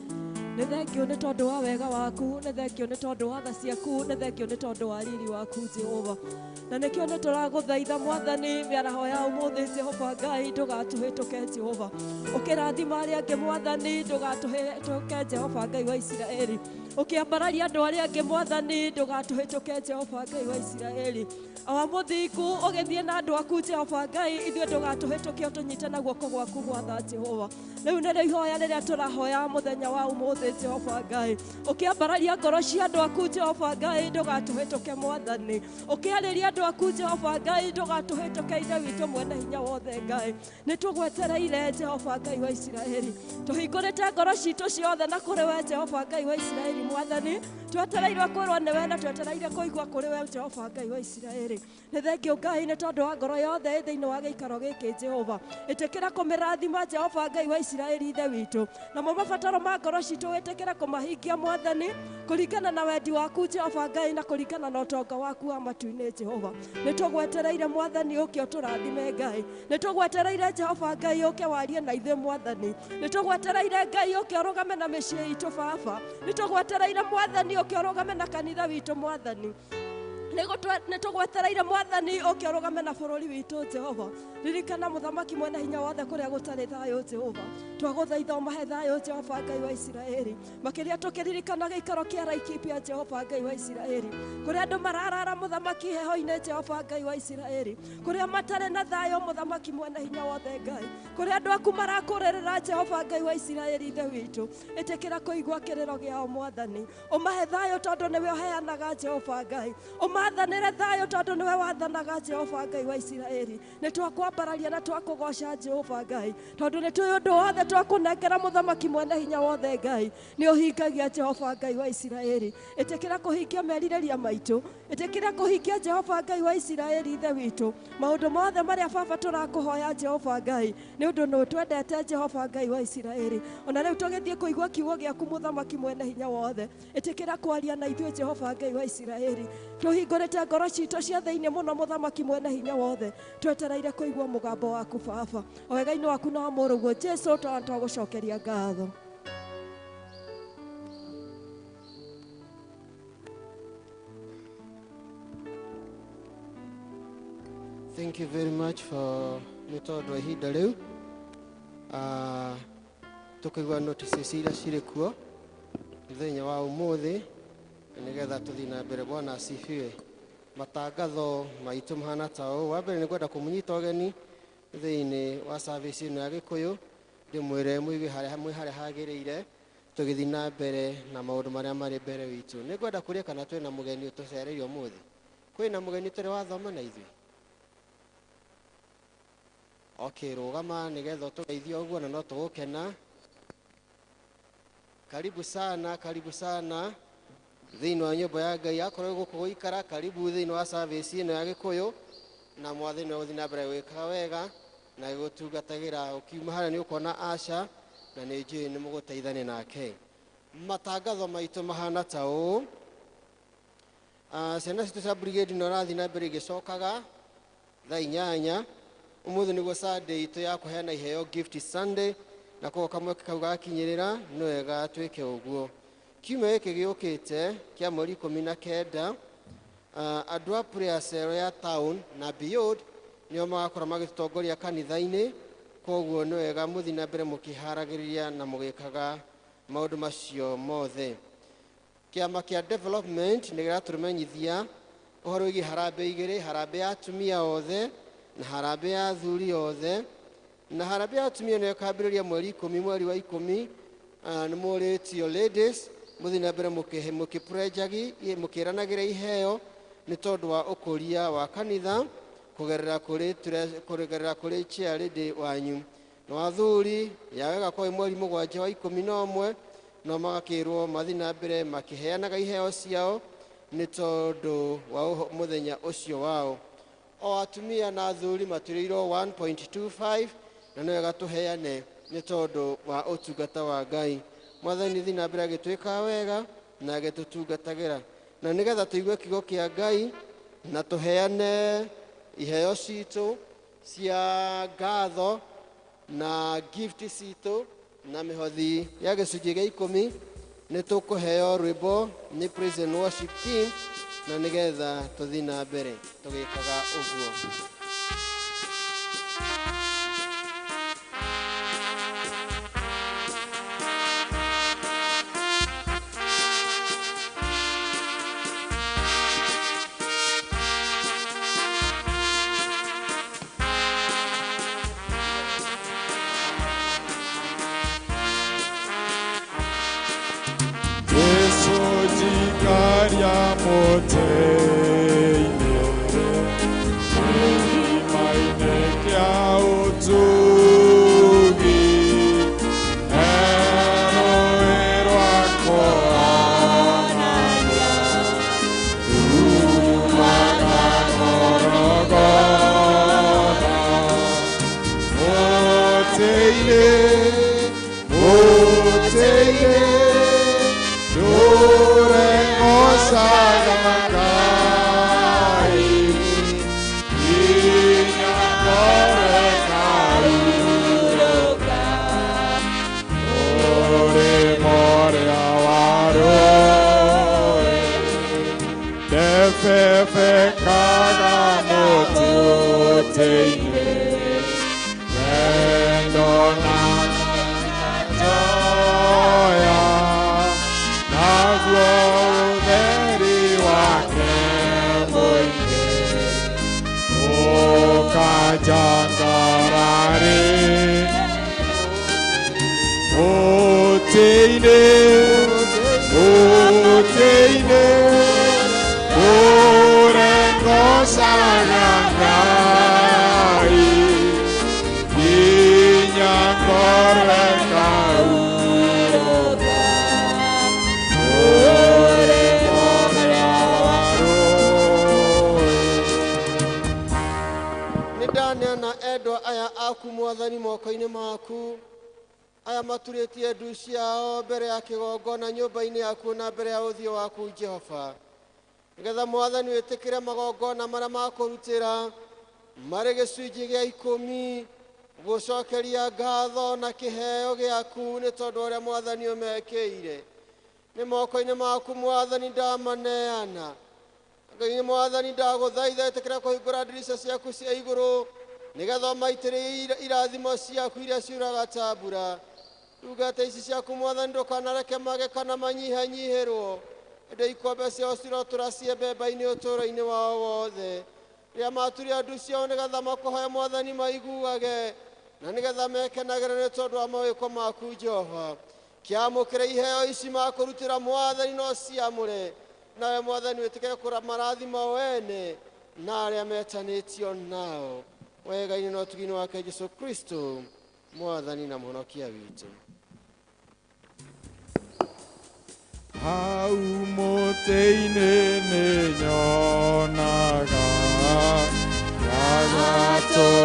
Nĩ thengio nĩ tondũ wa wega waku, nĩ thengio nĩ tondũ wa tha ciaku, nĩ thengio nĩ tondũ wa riri waku Jehova. Na nĩkĩo nĩ tũragũthaitha Mwathani mĩaraho ya ũmũthĩ Jehova Ngai ndũgatũhĩtũke Jehova. Ũkĩrathima arĩa angĩ Mwathani ndũgatũhĩtũke Jehova Ngai wa Isiraeli. Ũkĩambararia andũ arĩa angĩ Mwathani ndũgatũhĩtũke Jehova Ngai wa Isiraeli. Awa mũthingu ũgĩthiĩ na andũ aku Jehova Ngai ithuĩ ndũgatũhĩtũke ũtũnyite na guoko gwaku gwatha Jehova. Rĩu nĩrĩo ihoya rĩrĩa tũrahoya mũthenya wa ũmũthĩ Jehova Ngai. Ũkĩambararia ngoro cia andũ aku Jehova Ngai ndũgatũhĩtũke Mwathani. Ũkĩarĩria andũ aku Jehova Ngai ndũgatũhĩtũke ithe witũ mwene hinya wothe Ngai. Nĩtũgwetereire Jehova Ngai wa Isiraeli. Tũhingũrĩte ngoro citũ ciothe na kũrĩ we Jehova Ngai wa Isiraeli Mwathani. Twetereirwo kwĩrwo nĩ we na twetereire kũigua kũrĩ we Jehova Ngai wa Isiraeli. Nĩ thengio Ngai nĩ tondũ wa ngoro yothe thĩinĩ wa gĩikaro gĩkĩ Jehova. Ĩtĩkĩra kũmĩrathima Jehova Ngai wa Isiraeli ithe witũ. Namo mabataro ma ngoro citũ wĩtĩkĩra kũmahingia Mwathani kũringana na wendi waku Jehova Ngai na kũringana na ũtonga waku wa matu-inĩ Jehova. Nĩtũgwetereire Mwathani ũke ũtũrathime Ngai. Nĩtũgwetereire Jehova Ngai ũke warie na ithuĩ Mwathani. Nĩtũgwetereire Ngai ũke ũrũgame na mĩciĩ itũ Baba. Nĩtũgwetereire Mwathani ũke ũrũgame na kanitha witũ Mwathani. Nĩtũgwetereire Mwathani ũke ũrũgame na bũrũri witũ Jehova. Ririkana mũthamaki mwene hinya wothe kũrĩa gũtarĩ thayũ Jehova. Twagũthaitha ũmahe thayũ Jehova Ngai wa Isiraeli. Makĩria tũkĩririkana gĩikaro kĩa Laikipia Jehova Ngai wa Isiraeli. Kũrĩa andũ mararara mũthamaki heho-inĩ Jehova Ngai wa Isiraeli. Kũrĩa matarĩ na thayũ mũthamaki mwene hinya wothe Ngai. Kũrĩa andũ aku marakũrĩrĩra Jehova Ngai wa Isiraeli ithe witũ. Ĩtĩkĩra kũigua kĩrĩro gĩao Mwathani. Ũmahe thayũ tondũ nĩwe ũheanaga Jehova Ngai. Mathanĩre thayũ tondũ nĩwe wathanaga Jehova Ngai wa Isiraeli. Nĩtwakwambararia na twakũgoca Jehova Ngai tondũ nĩtũĩ ũndũ wothe twakũnengera mũthamaki mwene hinya wothe Ngai nĩ ũhingagia Jehova Ngai wa Isiraeli. Ĩtĩkĩra kũhingia merirĩria maitũ. Ĩtĩkĩra kũhingia Jehova Ngai wa Isiraeli ithe witũ. Maũndũ mothe marĩa Baba tũrakũhoya Jehova Ngai nĩ ũndũ nĩ twendete Jehova Ngai wa Isiraeli. Ona rĩu tũgĩthiĩ kũigua kiugo gĩaku mũthamaki mwene hinya wothe. Ĩtĩkĩra kwaria na ithuĩ Jehova Ngai wa Isiraeli. Tũhingũrĩte ngoro citũ cia thĩinĩ mũno mũthamaki mwene hinya wothe. Twetereire kũigua mũgambo waku Baba. O wega-inĩ waku na wa mũrũguo Jesũ twagũcokeria ngatho. Thank you very much for nĩ tondũ wa ihinda rĩu. Tũkĩigua notices iria cirĩ kuo mũthenya wa ũmũthĩ nĩgetha tũthiĩ na mbere. Bwana asifiwe. Matangatho maitũ mahana ta ũũ. Wa mbere nĩ kwenda kũmũnyita ũgeni thĩinĩ wa service ĩno ya Gĩkũyũ, ndĩmwĩre mũigue harĩa hagĩrĩire tũgĩthiĩ na mbere na maũndũ marĩa marĩ mbere witũ. Nĩ ngwenda kũria kana twĩ na mũgeni ũtũcereire ũmũthĩ. Kwĩ na mũgeni tũrĩ wathoma na ithuĩ? Okay, rugama nigetha tugeithio uguo na no tugukena. Karibu sana thiini wa nyumba ya Ngai. Akorwo guku guikara karibu thiini wa service ino ya Gikuyu, na mwathi no uthi na mbere wikaga wega na gutungatagira. Ukiuma haria ni ukona Asha na ni njui ni muguteithania nake. Matangatho maitu mahana ta uu. Ciana citu cia brigade no rathi na mbere igicokaga thaa 8. Umuthi niguo Sunday itu ya kuheana iheo gift Sunday, na koguo kamwe kau gakinyirira no wega twike uguo. Kiumia giki giukite kia mweri 19, andu a prayer cell ya town na beyond nio magakora magitutongoria kanitha-ini. Koguo no wega muthi na mbere mukiharagiriria na mugikaga maundu macio mothe. Kiama kia development ni giratumenyithia uhoro wigi harambe igiri, harambe ya atumia othe na harambe ya athuri othe. Na harambe ya atumia ni ikambiriria mweri 10 mweri wa 10. Ni muritio ladies muthi na mbere mukiprejagi mukiranagira iheo ni tondu wa ukuria wa kanitha kugerera kuri chair lady wanyu. No athuri yawega kwa mweri 7 wa 11 no magakirwo mathi na mbere makiheanaga iheo ciao ni tondu wa muthenya ucio wao. O atumia na athuri maturirwo 1.25 na no wega tuheane ni tondu wa utungata wa Ngai. Mwathani thi na mbere agitwika wega na agitutungatagira, na nigetha tuigue kiugo kia Ngai na tuheane iheo citu cia ngatho na gift citu na mihothi ya gicunjĩ gĩa 10 ni tukuheo rwimbo ni praise and worship team, na nigetha tuthi na mbere tugikaga uguo. Mwathani moko-ini maku aya maturitie ndu ciao mbere ya kigongona nyumba-ini yaku na mbere ya uthio waku Jehova, nigetha Mwathani witikire magongona maria makurutira mari gicunjĩ gĩa 10 gucokeria ngatho na kiheo giaku ni tondu uria Mwathani umekiire. Ni moko-ini maku Mwathani ndamaneana. Ngai Mwathani ndaguthaitha itikire kuhingura ndirisha ciaku cia iguru nigetha maitĩrĩrie irathimo ciaku iria ciuraga ta mbura. Ndungata ici ciaku Mwathani ndukanareke mage kana manyihanyihĩrwo, ĩndĩ ikombe ciao cirotura ciembemba-inĩ ũtũũro-inĩ wao wothe. Rĩrĩa maturia ndu ciao nigetha makũhoe Mwathani maiguage, na nigetha mekenagĩre nĩ tondũ wa mawĩko maku Jehova. Kĩamũkĩre iheo ici makũrutĩra Mwathani no ciamũre, nawe Mwathani wĩtĩkĩre kũramarathima wene na arĩa metanĩtio nao. wega-inĩ na ũtugi-inĩ wake Jesũ Kristo mwathani na mũhonokia witũ. Hau mũtĩ-inĩ nĩ nyonaga gagatũrũme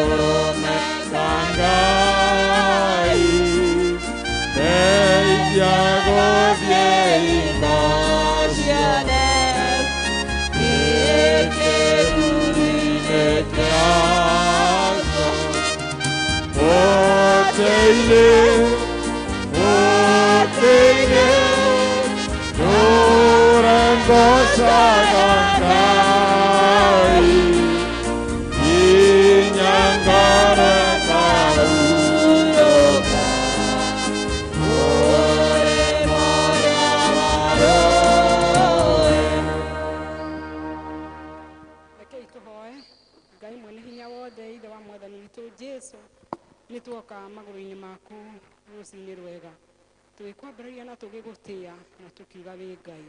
ka Ngai, ndeithia gũthiĩ hingo ciothe gĩkĩruru-inĩ kĩaguo. Mũtĩ-inĩ, mũtĩ-inĩ ngocaga Ngai, nginya ngareka hurũka mũrĩmo ũrĩa wa rũĩ. Rekei tũhoe. Ngai mwene hinya wothe, ithe wa mwathani witũ Jesũ, nĩ tuoka magũrũ-inĩ maku rũcinĩ rwega, tũgĩkwambĩrĩria na tũgĩgũtĩĩa na tũkiuga wĩ Ngai.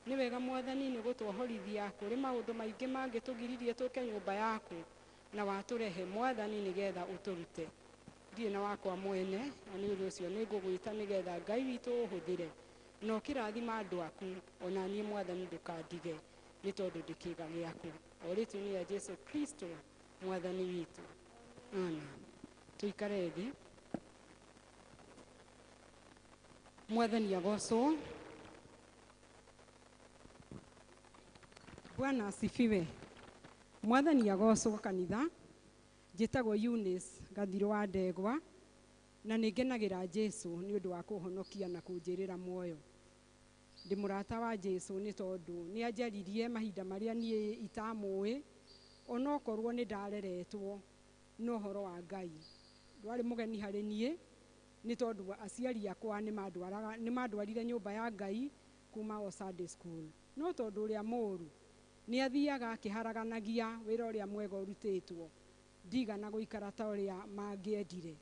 Nĩ wega mwathani nĩ gũtwohorithia kũrĩ maũndũ maingĩ mangĩ tũgiririe tũke nyũmba yaku, na watũrehe mwathani nĩgetha ũtũrute. Ndirĩ na wakwa mwene, na nĩ ũndũ ũcio nĩ ngũgwĩta nĩgetha Ngai witũ ũhũthĩre na ũkĩrathima andũ aku, ona niĩ mwathani ndũkandige, nĩ tondũ ndĩ kĩĩga gĩaku. O rĩĩtwa-inĩ rĩa Jesũ Kristo mwathani witũ, amen. Tũikare thĩ. Mwathani agocwo. Bwana asifiwe. Mwathani agocwo kanitha. Njĩtagwo Eunice Gathirũ wa Ndegwa, na nĩngenagĩra Jesũ nĩ ũndũ wa kũhonokia na kũnjĩrĩra muoyo. Ndĩ mũrata wa Jesũ nĩ tondũ nĩ anjaririe mahinda marĩa niĩ itamũĩ, ona okorwo nĩ ndareretwo na ũhoro wa Ngai. Ndwarĩ mũgeni harĩ niĩ, nĩ tondũ aciari akwa nĩ mandwarire nyũmba ya Ngai kuma o Sunday school. No tondũ ũrĩa mũũru nĩ athiaga akĩharaganagia wĩra ũrĩa mwega ũrutĩtwo, ndigana gũikara ta ũrĩa mangĩendire.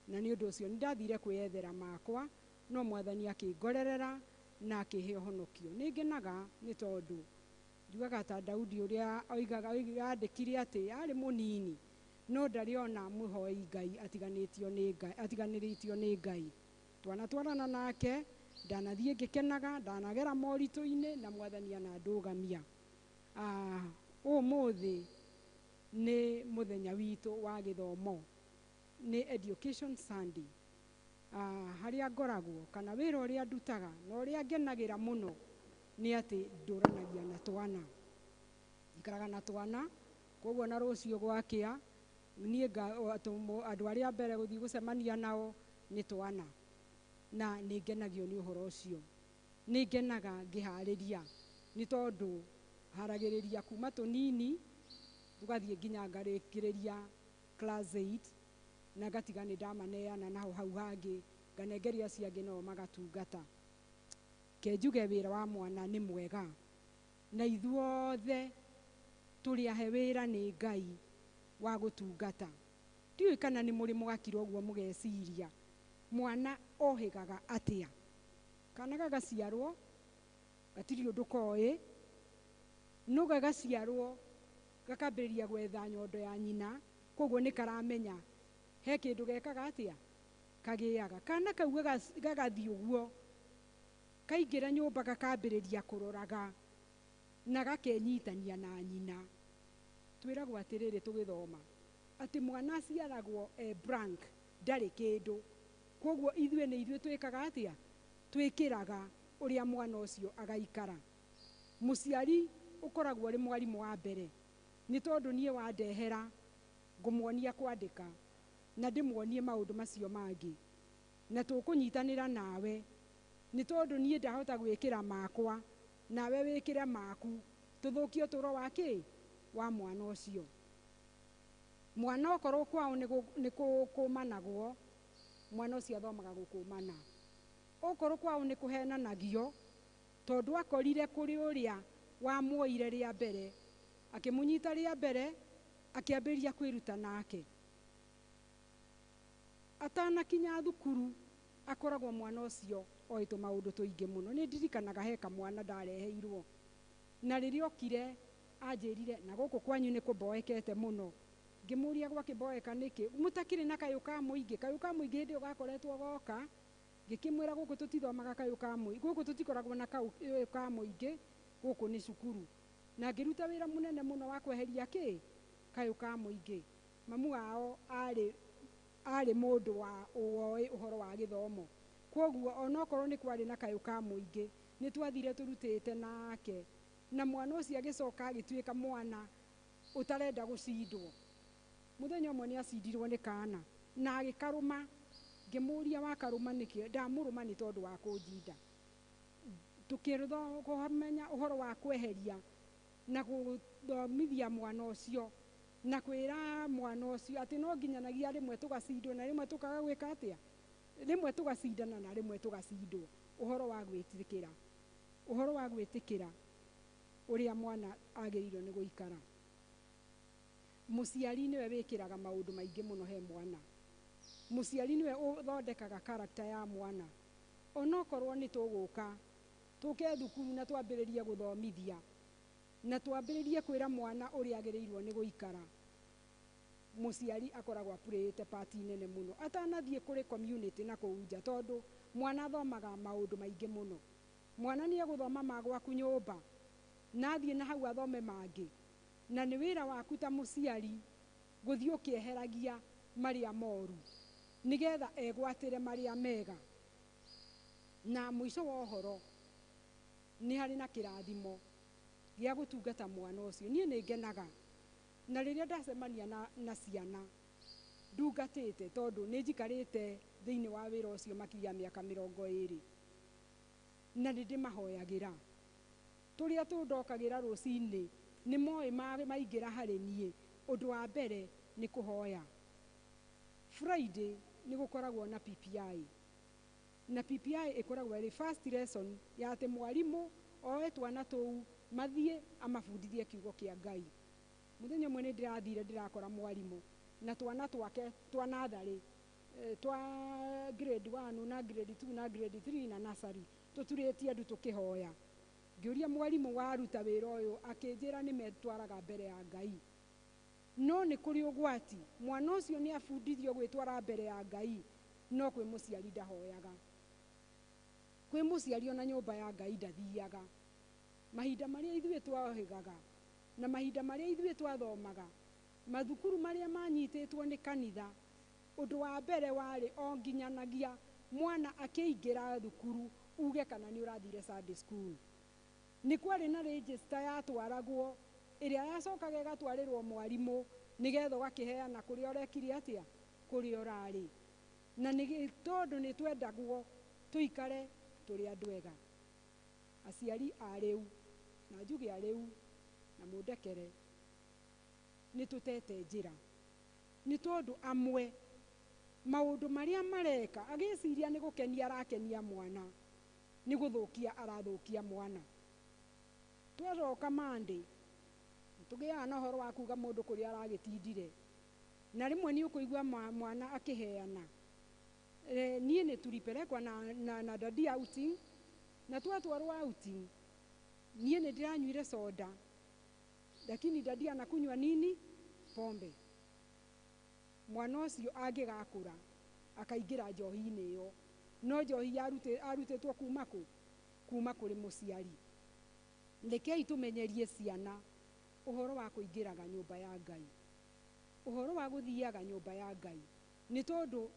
Na nĩ ũndũ ũcio nĩ ndathire kwĩyethera makwa, no mwathani akĩngorerera na akĩhe ũhonokio. Nĩ ngenaga nĩ tondũ njugaga ta Daudi ũrĩa yandĩkire atĩ arĩ mũnini no ndarĩ ona mũhoi Ngai atiganĩrĩtio nĩ Ngai. Twanatwarana nake, ndanathiĩ ngĩkenaga, ndanagera moritũ-inĩ na mwathani anandũgamia. Ũmũthĩ nĩ mũthenya witũ wa gĩthomo, nĩ Education Sunday. Harĩa ngoragwo kana wĩra ũrĩa ndutaga na ũrĩa ngenagĩra mũno nĩ atĩ ndũranagia na twana. Ikaraga na twana, koguo na rũciũ gwakĩa niĩ andũ arĩa mbere gũthiĩ gũcemania nao nĩ twana, na nĩ ngenagio nĩ ũhoro ũcio. Nĩ ngenaga ngĩharĩria nĩ tondũ haragĩrĩria kuma tũnini tũgathiĩ nginya ngarĩkĩrĩria class 8, na ngatiga nĩ ndamaneana naho hau hangĩ nganengeria acio angĩ nao magatungata. Ke njuge wĩra wa mwana nĩ mwega, na ithuothe tũrĩ ahe wĩra nĩ Ngai wa gũtungata. Ndiũĩ kana nĩ mũrĩ mũgakira ũguo mũgeciria mwana ohĩgaga atĩa. Kana gagaciarwo gatirĩ ũndũ koĩ, no gagaciarwo gakambĩrĩria gwetha nyondo ya nyina, koguo nĩ karamenya he kĩndũ gekaga atĩa, kagĩaga. Kana kau gagathiĩ ũguo kaingĩra nyũmba gakambĩrĩria kũroraga na gakenyitania na nyina. Twĩragwo atĩrĩrĩ tũgĩthoma atĩ mwana aciaragwo blank, ndarĩ kĩndũ. Koguo ithuĩ nĩ ithuĩ twĩkaga atĩa, twĩkĩraga ũrĩa mwana ũcio agaikara. Mũciari ũkoragwo ũrĩ mwarimũ wa mbere, nĩ tondũ niĩ wandehera ngũmuonia kwandĩka na ndĩmuonie maũndũ macio mangĩ, na tũkũnyitanĩra nawe nĩ tondũ niĩ ndahota gwĩkĩra makwa nawe wĩkĩre maku, tũthũkie ũtũũro wa kĩ wa mwana ũcio. Mwana okorwo kwao nĩ kũmanagwo, mwana ũcio athomaga gũkũmana. Okorwo kwao nĩ kũhenanagio, tondũ akorire kũrĩ ũrĩa wamuoire rĩa mbere, akĩmũnyita rĩa mbere, akĩambĩrĩria kwĩruta nake. Atanakinya thukuru akoragwo mwana ũcio oĩ tũmaũndũ tũingĩ mũno. Nĩ ndirikanaga he kamwana ndareheirwo, na rĩrĩa okire anjĩrire na gũkũ kwanyu nĩ kũmboekete mũno, ngimuria gwa kiboeka niki mutakiri na kayuka muingi hindi ugakoretwo goka ngikimwira guku tutithomaga kayuka muingi guku tutikoragwo na kayuka muingi guku ni cukuru na ngiruta wira munene muno wa kweheria kayuka muingi mamu wao ari mundu wa uoi uhoro wa githomo koguo onokorwo ni kwari na kayuka muingi ni twathire turutite nake na mwana ucio agicoka agituika mwana utarenda gucindwo muthenya umwe ni acindirwo ni kana na agikaruma ngimuria wakaruma nikio ndamuruma ni tondu wa kunjinda tukirutho kumenya uhoro wa kweheria na guthomithia mwana ucio na kwira mwana ucio ati no nginyanagia rimwe tugacindwo na rimwe tukaga gwika atia rimwe tugacindana na rimwe tugacindwo uhoro wa gwitikira uria mwana agirirwo ni guikara muciari niwe wikiraga maundu maingi muno he mwana muciari niwe uthondekaga character ya mwana onokorwo ni tuguka tuke thukuru na twambiririe guthomithia na twambiririe kwira mwana uria agirirwo ni guikara muciari akoragwo apurite party nene muno atanathie kuri community na kuunja tondu mwana athomaga maundu maingi muno mwana ni eguthoma magwaku nyumba na athie na hau athome mangi na ni wira waku ta muciari guthie ukieheragia maria moru nigetha egwatire maria mega na mwisho wa uhoro ni hari na kirathimo gia gutungata mwana ucio nie ni ngenaga na riria ndacemania na ciana ndungatite tondu ni njikarite thiini wa wira ucio makiria miaka 20 na ndimahoyagira turia tundokagira rucini ni moi maingira hari nie undu wa mbere ni kuhoya Friday ni gukoragwo na PPI na PPI ikoragwo ri first lesson ya ati mwarimu oe twana tou mathie amafundithie kiugo kia Ngai muthenya mwe ni ndirathire ndirakora mwarimu na twana twake twa nathari twa grade 1 na grade 2 na grade 3 na nursery tuturitie andu tukihoya ngiuria mwarimu waruta wira uyu akinjira ni metwaraga mbere ya Ngai no ni kuri ugwati mwana ucio ni afundithio gwitwara mbere ya Ngai no kwi muciari ndahoyaga kwi muciari ona nyumba ya Ngai ndathiaga mahinda maria ithuĩ twahigaga na mahinda maria ithuĩ twathomaga mathukuru maria manyitĩtwo ni kanitha undu wa mbere wari o nginyanagia mwana akiingira thukuru uge kana ni urathire Sunday school ni kwari na register yatwaragwo iria yacokaga igatwarirwo mwarimu nigetha ugakiheana kuria urekire atia kuria urari na ni tondu ni twendagwo tuikare turi andu ega aciari a riu na njuge a riu na mundekere ni tutete njira ni tondu amwe maundu maria mareka agiciria ni gukenia arakenia mwana ni guthukia arathukia mwana tweroka Monday tugiana na horo wa kuga mundu kuria aragitindire na rimwe ni ukuigua mwana akiheana nie ni tulipelekwa na dadi outing na twatwarwa outing nie ni ndiranyuire soda lakini dadi anakunywa nini pombe mwana ucio angigakura akaingira njohi-ini iyo no njohi arutitwo kuma kuri muciari rekei tumenyerie ciana uhoro wa kuingiraga nyumba ya Ngai uhoro wa guthiaga nyumba ya Ngai ni tondu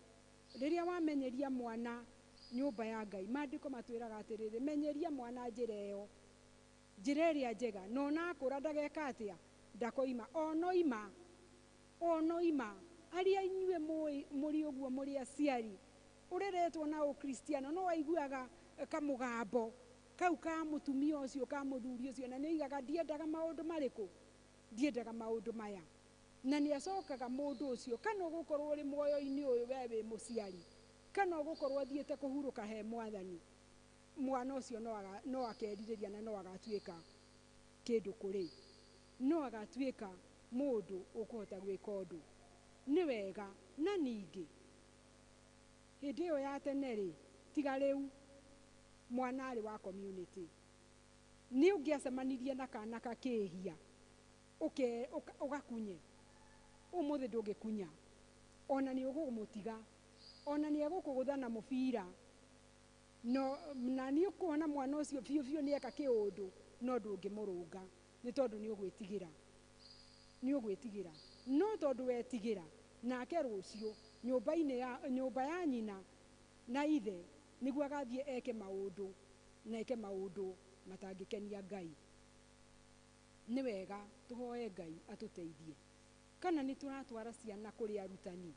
riria wamenyeria mwana nyumba ya Ngai maandiko matwiraga atiriri menyeria mwana njira iyo njira iria njega no nakura ndageka atia ndakoima onoima aria inyue muri uguo muri aciari ureretwo na ukristiano no waiguaga kamugambo kau ka mutumia ucio ka muthuri ucio na niigaga ndiendaga maundu mariku ndiendaga maundu maya na ni acokaga mundu ucio kana ugukorwo uri moyo-ini uyu we wi muciari kana ugukorwo thiete kuhuruka he mwathani mwana ucio no akeririria na no agatuika kindu kuri no agatuika mundu ukuhota gwika undu ni wega na ningi hindi iyo ya tene ri tiga riu mwana ari wa community ni ungiacemanirie na kana kakihia ugakunye umuthi ndungikunya ona ni ugumutiga ona ni egukugutha na mubira no na ni ukuona mwana ucio biu ni eka kiundu no ndungimurunga ni tondu ni ugwitigira no tondu wetigira nake rucio nyumba ya nyina na ithe niguo agathie eke maundu matangikenia Ngai. Ni wega tuhoe Ngai atuteithie. Kana ni turatwara ciana kuri arutani,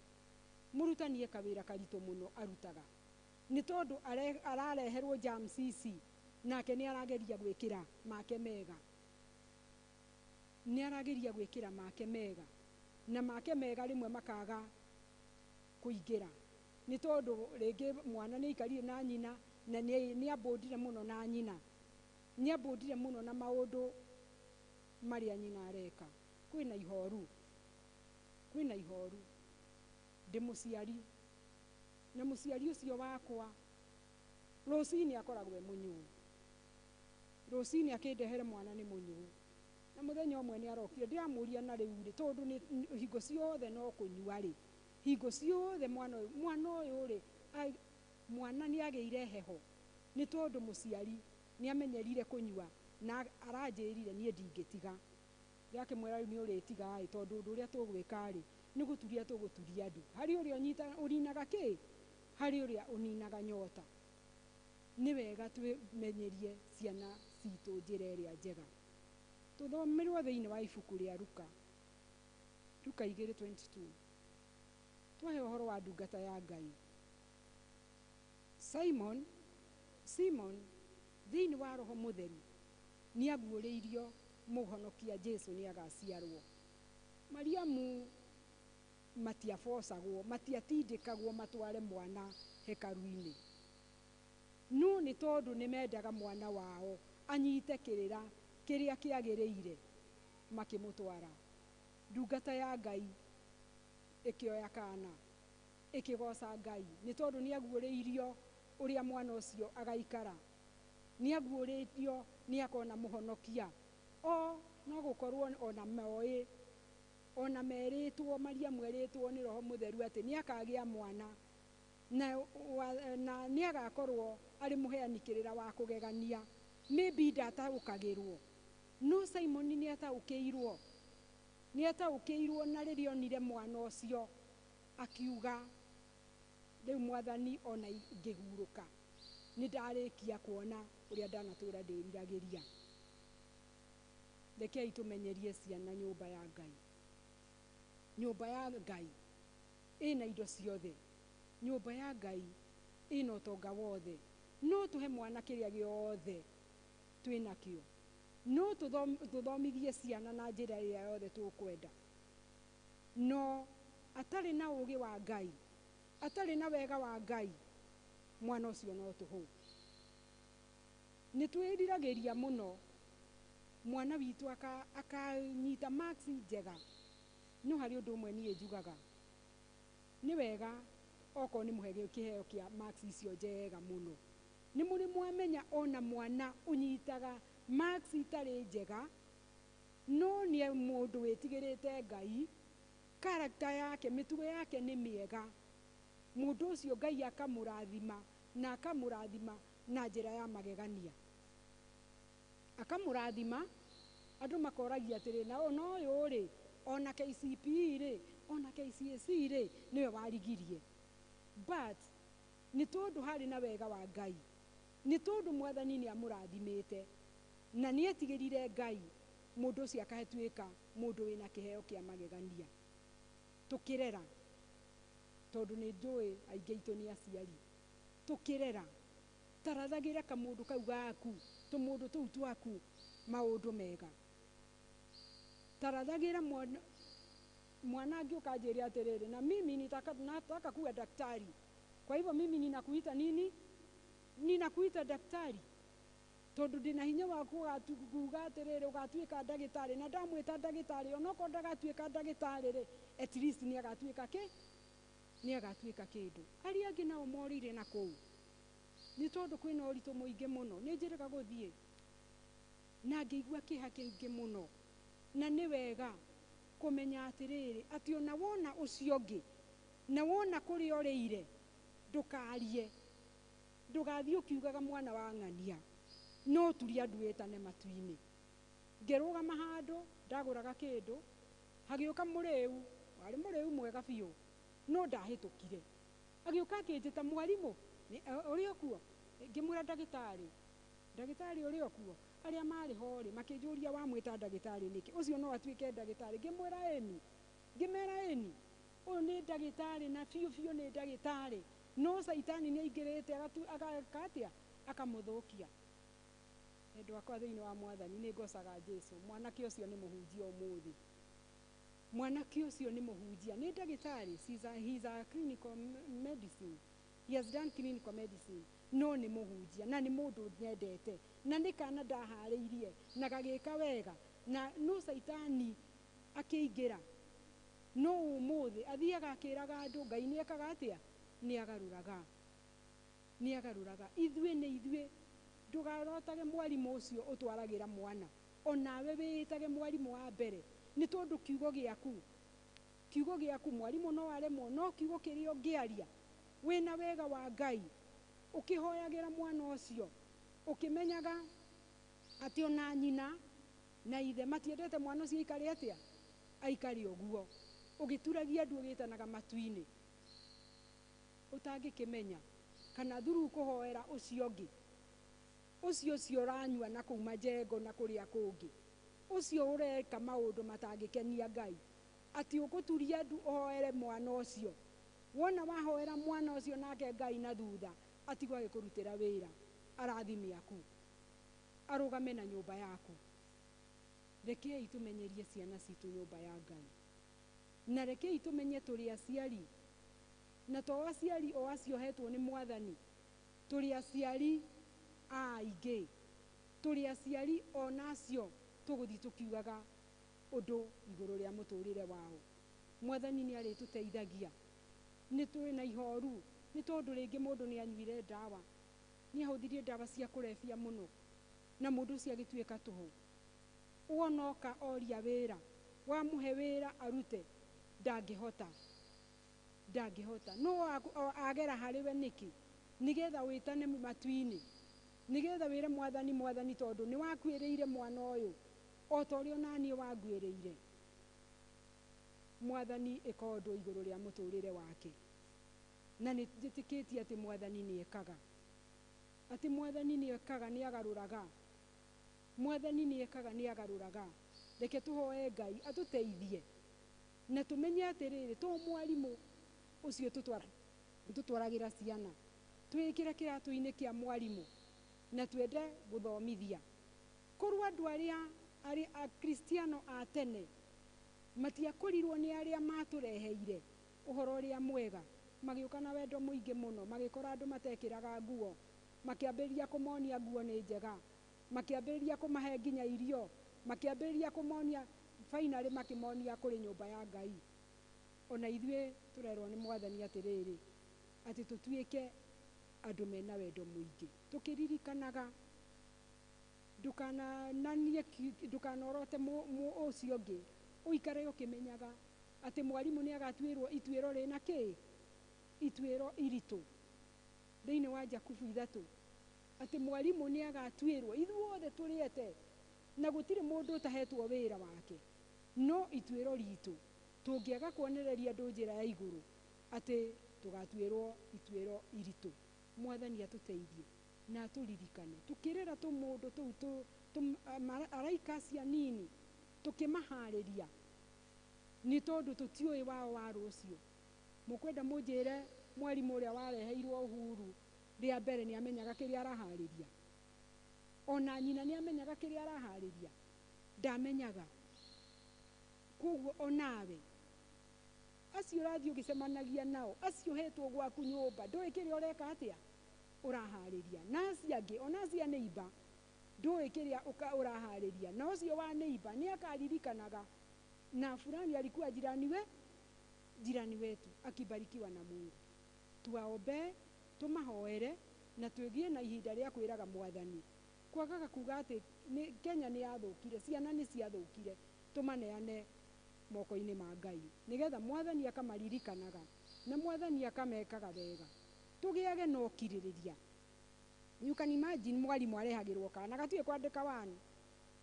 murutani eka wira karitu muno arutaga ni tondu arareherwo germs ici nake ni arageria gwikira make mega, na make mega rimwe makaga kuingira ni tondu ringi mwana ni ikarire na nyina na ni abondire muno na nyina, ni abondire muno na maundu maria nyina areka. Kwina ihoru ndi muciari na muciari ucio wakwa rucini akoragwo munyu, rucini akindehere mwana ni munyu na muthenya umwe ni arokire ndiramuria na riu ri tondu ni hingo ciothe no kunyua ri hingo ciothe mwana uyu ri mwana ni ageire heho ni tondu muciari ni amenyerire kunyua na aranjirire nie ndingitiga yake mwera riu ni uritiga ai tondu undu uria tugwika ri ni guturia tuguturia andu hari uria uninaga ki hari uria uninaga nyota. Ni wega tumenyerie ciana citu njira iria njega. Tuthomerwo thiini wa ibuku ria Luka 2:22 twahe uhoro wa ndungata ya Ngai. Simon thiini wa Roho Mutheru ni aguuriirio muhonokia Jesu ni agaciarwo. Mariamu matiabocagwo matiatindikagwo matware mwana hekalu-ini no ni tondu ni mendaga mwana wao anyite kirira kiria kiagiriire makimutwara. Ndungata ya Ngai ikioya kana ikigoca Ngai ni tondu ni aguuriirio uria mwana ucio agaikara, ni aguuriirio ni akona muhonokia no gukorwo ona meritwo Mariamu eritwo ni Roho Mutheru ati ni akagia mwana na ni agakorwo ari muheani kirira wa kugegania, maybe ndataukagirwo no Simon ni ataukiirwo na riria onire mwana ucio akiuga riu Mwathani ona ingiguruka ni ndarikia kuona uria ndanatura ndiriragiria. Rekei tumenyerie ciana nyumba ya Ngai. Nyumba ya Ngai ina indo ciothe, nyumba ya Ngai ina utonga wothe, no tuhe mwana kiria giothe twinakio, no tuthomithie ciana na njira iria yothe tukwenda, no atari na ugi wa Ngai, atari na wega wa Ngai, mwana ucio no tuhu. Ni twiriragiria muno mwana witu akanyita marks njega, no hari undu umwe nie njugaga ni wega oko ni muhege kiheo kia marks icio njega muno. Ni muri mwamenya ona mwana unyitaga marks itari njega no ni mundu witigirite Ngai, character yake mitugo yake ni miega, mundu ucio Ngai akamurathima na njira ya magegania, akamurathima andu makoragia atiri na no uyu ri ona KCPE ri ona KCSE ri niwe warigirie, but ni tondu hari na wega wa Ngai, ni tondu Mwathani ni amurathimite na ni etigirire Ngai, mundu ucio akahetuika mundu wina kiheo kia magegania. Tukirera tondu ni njui aingi itu ni aciari, tukirera tarathagira kamundu kau gaku tumundu tuu twaku maundu mega, tarathagira mwana angiuka anjire atiriri na mimi nataka kuwa daktari, kwa hivyo mimi ninakuita nini? Ninakuita daktari tondu ndina hinya wa kuga atiriri ugatuika dagitari, na ndamwita dagitari onoko ndagatuika dagitari ri at least ni agatuika kindu. Aria angi nao morire na kou ni tondu kwina uritu muingi muno, ni njiraga guthie na ngigua kiha kiingi muno, na ni wega kumenya atiriri ati ona wona ucio ngi na wona kuri orire ndukarie ndugathie ukiugaga mwana wa ng'ania no turi andu etane matuini ngirugama handu ndaguraga kindu hagiuka muriu wari muriu mwega biu no ndahitukire agiuka akinjita mwarimu uri okuo ngimwira ndagitari uri okuo aria mari hori makinjuria wamwita ndagitari niki ucio no atuike ndagitari ngimwira eni ngimera eni uyu ni ndagitari na biu ni ndagitari no saitani ni aingirite agakatia akamuthukia endu akwa thiini wa mwathani ni ngocaga Jesu mwanake ucio ni muhunjia umuthi mwanake ucio ni muhunjia ni ndagitari he's a clinical medicine he has done clinical medicine no ni muhunjia na ni mundu nyendete na ni kana ndahariirie na gagika wega na no saitani akiingira no umuthi athiaga akiraga andu Ngai ni ekaga atia ni agaruraga ithuĩ ndugarotage mwarimu ucio utwaragira mwana onawe witage mwarimu wa mbere ni tondu kiugo giaku mwarimu no aremwo no kiugo kiria ungiaria wina wega wa Ngai ukihoyagira mwana ucio ukimenyaga ati ona nyina na ithe matiendete mwana ucio ikari atia aikari uguo ugituragia andu ugitanaga matuini utangikimenya kana thuru kuhoera ucio ngi ucio uranyua na kuma njengo na kuria kungi ucio ureka maundu matangikenia Ngai ati uguturia andu uhoere mwana ucio wona wahoera mwana ucio nake Ngai na thutha atigwa agikurutira wira arathimi aku arugame na nyumba yaku rekei tumenyerie ciana citu nyumba ya Ngai na rekei tumenye turi aciari na to aciari o acio hetwo ni mwathani turi aciari aingi turi aciari onacio tuguthi tukiugaga undu iguru ria muturire wao mwathani ni ari tuteithagia ni turi na ihoru ni tondu ringi mundu ni anyuire ndawa ni ahuthirie ndawa cia kurefia muno na mundu cia gituika tuhu uonoka oria wira wamuhe wira arute ndangihota no agera hariwe niki nigetha witane matuini nigetha wire mwathani tondu ni wakwiriire mwana uyu o torio nani wangwiriire mwathani ikondu iguru ria muturire wake na ni jitikitie ati mwathani ni ekaga ni agaruraga mwathani ni ekaga ni agaruraga reke tuhoe Ngai atuteithie na tumenye atiriri to mwarimu ucio tutwaragira ciana twikire kiratu-ini kia mwarimu na twende guthomithia kurwa andu aria a Kristiano a tene matiakurirwo ni aria matureheire uhoro uria mwega magiuka na wendo muingi muno magikora andu matekiraga nguo makiambiriria kumonia nguo ni njega makiambiriria kumahe nginya irio makiambiriria kumonia finally makimonia kuri nyumba ya Ngai ona ithuĩ turerwo ni mwathani atiriri ati tutuike andu mena wendo muingi tukiririkanaga ndukanorote ucio ngi uikare ukimenyaga ati mwarimu ni agatwirwo itwiro rina ki itwiro iritu thiini wa Jakubu 3 ati mwarimu ni agatwirwo ithuothe turiete na gutire mundu utahetwo wira wake no itwiro ritu tungiaga kuonereria andu njira ya iguru ati tugatwirwo itwiro iritu mwathani atuteithie na turirikane tukirera mundu araika cia nini tukimahariria ni tondu tutiui wao wa rucio mukwenda munjire mwarimu uria wareheirwo uhuru ria mbere ni amenyaga kiria arahariria ona nyina ni amenyaga kiria arahariria ndamenyaga koguo onawe acio rathio gicemanagia nao acio hetwo gwaku nyumba ndui kiria ureka atia urahariria nasi angi onacia neighbor ndui kiria urahariria na ucio wa neighbor ni akaririkanaga na fulani alikuwa jirani wetu akibarikiwa na Mungu tuwaombe tumahoere na twithie na ihinda ria kwiraga mwathani kwagaga kuga ati Kenya ni yathukire ciana ni ciathukire tumaneane moko-inĩ ma Ngai nigetha mwathani akamaririkanaga na mwathani akamekaga wega. Tũgĩage na ũkirĩrĩria. You can imagine mwarimu arehagĩrwo kana gatiĩ kwandĩka wanu,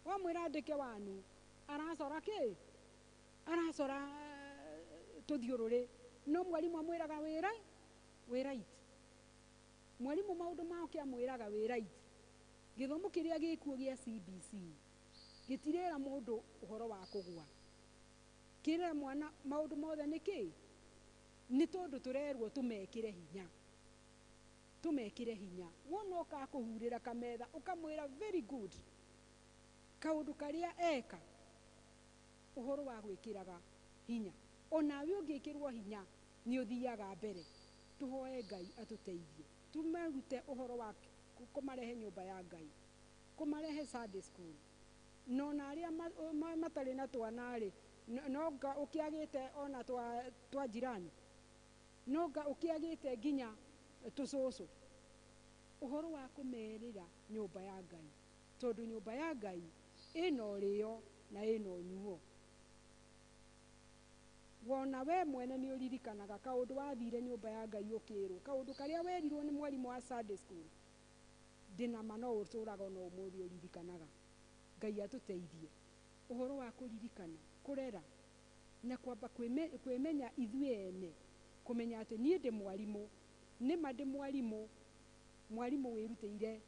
wamwĩra andĩke wanu, aracora kĩ? Aracora tũthiũrũrĩ. No mwarimu amwĩraga wĩ right. Mwarimu maũndũ make amwĩraga wĩ right. Gĩthomo kĩrĩa gĩkuo gĩa CBC gĩtirĩra mũndũ ũhoro wa kũgwa. Kĩrĩra mwana maũndũ mothe nĩkĩ? Nĩ tondũ tũrerwo tũmekĩre hinya. Tumekire hinya. Wona ũkakũhurĩra kametha ũkamwĩra very good. Kaũndũ karĩa eka ũhoro wa gwĩkĩraga hinya. Onawe ũngĩkĩrwo hinya nĩ ũthiaga mbere. Tũhoe Ngai atũteithie. Tumerute ũhoro wa kũmarehe nyũmba ya Ngai. Kũmarehe Sunday school. No na arĩa matarĩ na twana-rĩ, no ũkĩagĩte ona twa jirani. No ũkĩagĩte nginya tũcũcũ. Ũhoro wa kũmerĩra nyũmba ya Ngai. Tondũ nyũmba ya Ngai ĩna ũrĩo na ĩna ũnyuo. Wona we mwene nĩ ũririkanaga kaũndũ wathire nyũmba ya Ngai ũkĩrwo. Kaũndũ karĩa werirwo nĩ mwarimu wa Sunday school. Ndĩnama no ũtũraga no ũmũthĩ ũririkanaga. Ngai atũteithie. Ũhoro wa kũririkana, kũrera na kwamba kwĩmenya ithuĩ ene. Kũmenya atĩ niĩ ndĩ mwarimu. Nĩma ndĩ mwarimu. Mwarimu wĩrutĩire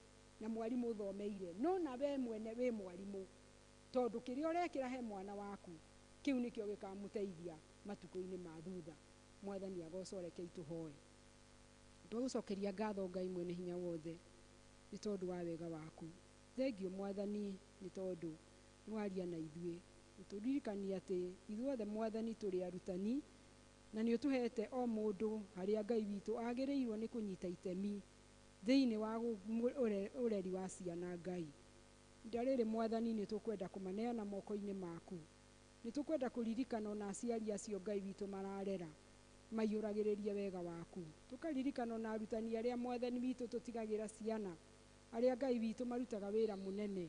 na mwarimu ũthomeire. No na we mwene wĩ mwarimu. Tondũ kĩrĩa ũrekĩra he mwana waku, kĩu nĩkĩo gĩkamũteithia matukũ-inĩ ma thutha. Mwathani agocwo, reke itũhoe. Twagũcokeria ngatho Ngai mwene hinya wothe nĩ tondũ wa wega waku. Thengio Mwathani nĩ tondũ nĩwaria na ithuĩ. Tũririkanie atĩ ithuothe Mwathani tũrĩ arutani na nĩ ũtũhete o mũndũ harĩa Ngai witũ agĩrĩirwo nĩ kũnyita itemi thĩinĩ wa ũreri wa ciana Ngai. Ihinda rĩrĩ Mwathani nĩ tũkwenda kũmaneana moko-inĩ maku. Nĩ tũkwenda kũririkana na aciari acio Ngai witũ mararera maiyũragĩrĩrie wega waku. Tũkaririkana na arutani arĩa Mwathani witũ tũtigagĩra ciana, arĩa Ngai witũ marutaga wĩra mũnene.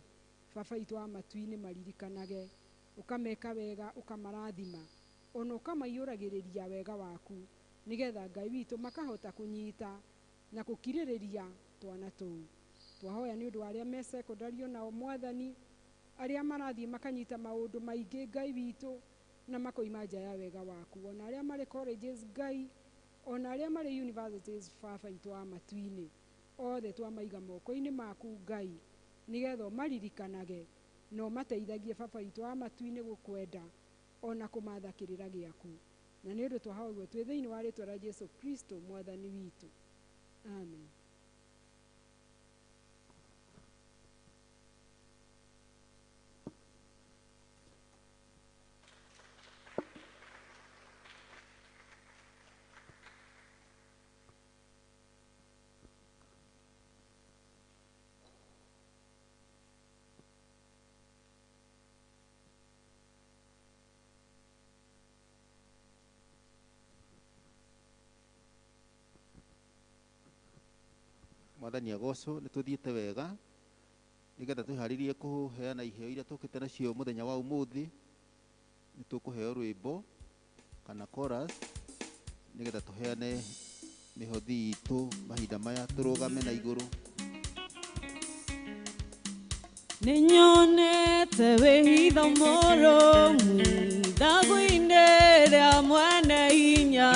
Baba witũ wa matu-inĩ maririkanage, ũkameka wega, ũkamarathima, ona ũkamaiyũragĩrĩria wega waku, nigetha Ngai witũ makahota kũnyita na gũkirĩrĩria twana tũu. Twahoya nĩ ũndũ wa arĩa me secondary onao Mwathani, arĩa marathiĩ makanyita maũndũ maingĩ Ngai witũ na makoima nja ya wega waku. Ona arĩa marĩ colleges Ngai, ona arĩa marĩ universities Baba witũ wa matu-inĩ, othe twamaiga moko-inĩ maku Ngai, nigetha ũmaririkanage na ũmateithagie Baba witũ wa matu-inĩ gũkwenda ona kũmatha kĩrĩra gĩaku. Na nĩ ũndũ twahoya ũguo twĩ thĩinĩ wa rĩĩtwa rĩa Jesũ Kristo Mwathani witũ. Amen. Mwathani agocwo, nĩ tũthiĩte wega nigetha twĩharĩrie kũheana iheo iria tũkĩte nacio mũthenya wa ũmũthĩ. Nĩ tũkũheo rwĩmbo kana chorus nigetha tũheane mĩhothi itũ mahinda maya. Tũrũgame na igũrũ. Nĩnyonete wĩhitho mũrũmu thagu-inĩ rĩa mwene hinya,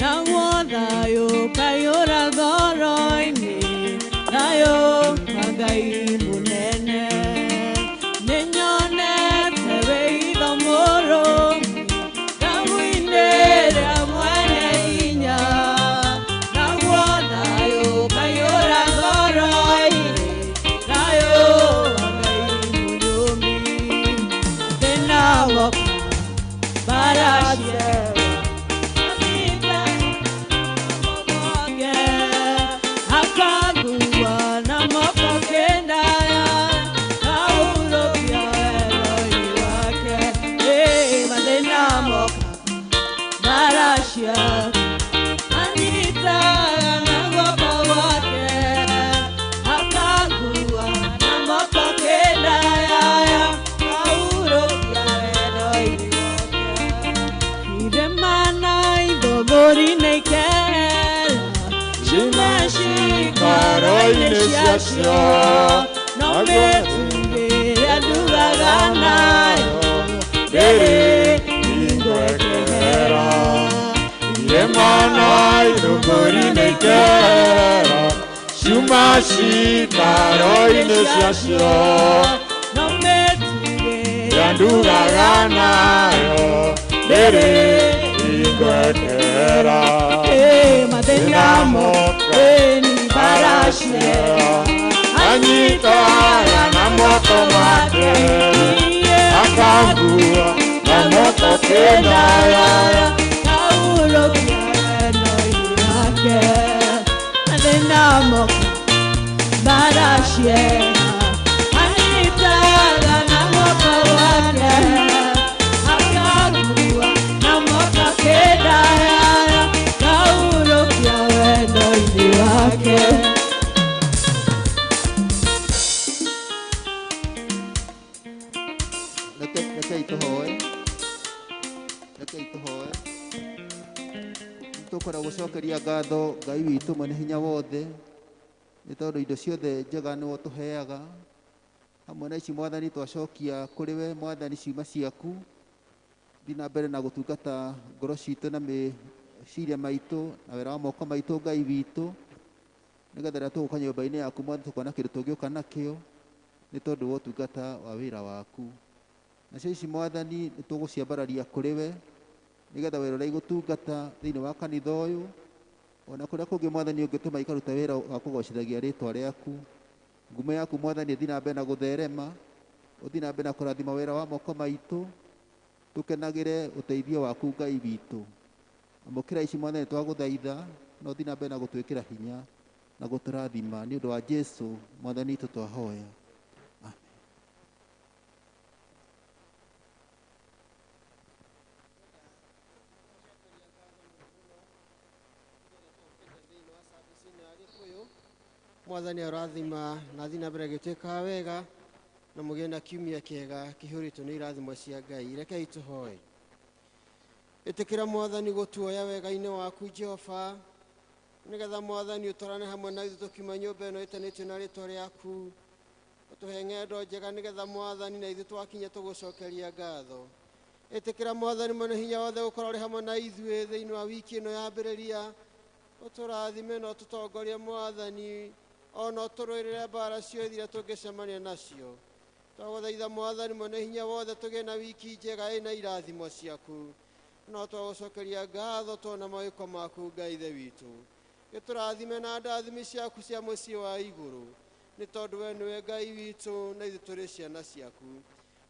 naguo thayũ kaiyũra ngoro-inĩ, thayũ wa Ngai mũnene. Nĩnyonete wĩhitho mũrũmu thagu-inĩ rĩa mwene hinya, naguo thayũ kaiyũra ngoro-inĩ, thayũ wa Ngai mũnyũmi. Thĩna woka bara ciayo, Cimashika roine ciacio no metumbira ndugaga nayo rere ingwekera Yemana irugori nekera Cimashika roine ciacio no metumbira Yandugaga nayo rere ingwekera Madenamo eni barashe Anita na moto mate Akangua na moto kena Kaulo kiano yake Madenamo barashe Anita na moto wake Akangua na moto kena Tukora gucokeria ngatho Ngai witũ mwene hinya wothe nĩ tondũ indo ciothe njega nĩwe tũheaga hamwe na ici Mwathani twacokia kũrĩ we Mwathani ciuma ciaku thiĩ na mbere na gũtungata ngoro citũ na meciria maitũ na wĩra wa moko maitũ Ngai witũ nĩgetha rĩrĩa tũgũka nyũmba-inĩ yaku Mwathani tũkona kĩndũ tũngĩũka nakĩo nĩ tondũ wa ũtungata wa wĩra waku. Nacio ici Mwathani nĩ tũgũciambararia kũrĩ we nĩgetha wĩra ũrĩa igũtungata thĩinĩ wa kanitha ũyũ ona kũrĩa kũngĩ Mwathani ũngĩtũma ikaruta wĩra wa kũgocithagia rĩĩtwa rĩaku. Ngumo yaku Mwathani ĩthiĩ na mbere na gũtherema, ũthiĩ na mbere na kũrathima wĩra wa moko maitũ, tũkenagĩre ũteithio waku Ngai witũ. Amũkĩra ici Mwathani twagũthaitha na ũthiĩ na mbere na gũtwĩkĩra hinya na gũtũrathima nĩ ũndũ wa Jesũ Mwathani witũ twahoya. Mwathani arathima na thiĩ na mbere gĩtuĩkaga wega na mũgĩe na kiumia kĩega kĩihũrĩtwo nĩ irathimo cia Ngai. Rekei tũhoe. Ĩtĩkĩra Mwathani gũtuoya wega-inĩ waku Jehova nĩgetha Mwathani ũtwarane hamwe na ithuĩ tũkiuma nyũmba ĩno ĩtanĩtio na rĩĩtwa rĩaku. Ũtũhe ng'endo njega nĩgetha Mwathani na ithuĩ twakinya tũgũcokeria ngatho. Ĩtĩkĩra Mwathani mwene hinya wothe gũkorwo ũrĩ hamwe na ithuĩ thĩinĩ wa wiki ĩno yambĩrĩria. Ũtũrathime na ũtũtongorie Mwathani ona ũtũrũĩrĩre mbara ciothe iria tũngĩcemania nacio. Twagũthaitha Mwathani mwene hinya wothe tũgĩe na wiki njega ĩna irathimo ciaku. No twagũcokeria ngatho tondũ mawĩko maku Ngai ithe witũ. Gĩtũrathime na ndathimi ciaku cia mũciĩ wa igũrũ nĩ tondũ we nĩwe Ngai witũ na ithuĩ tũrĩ ciana ciaku.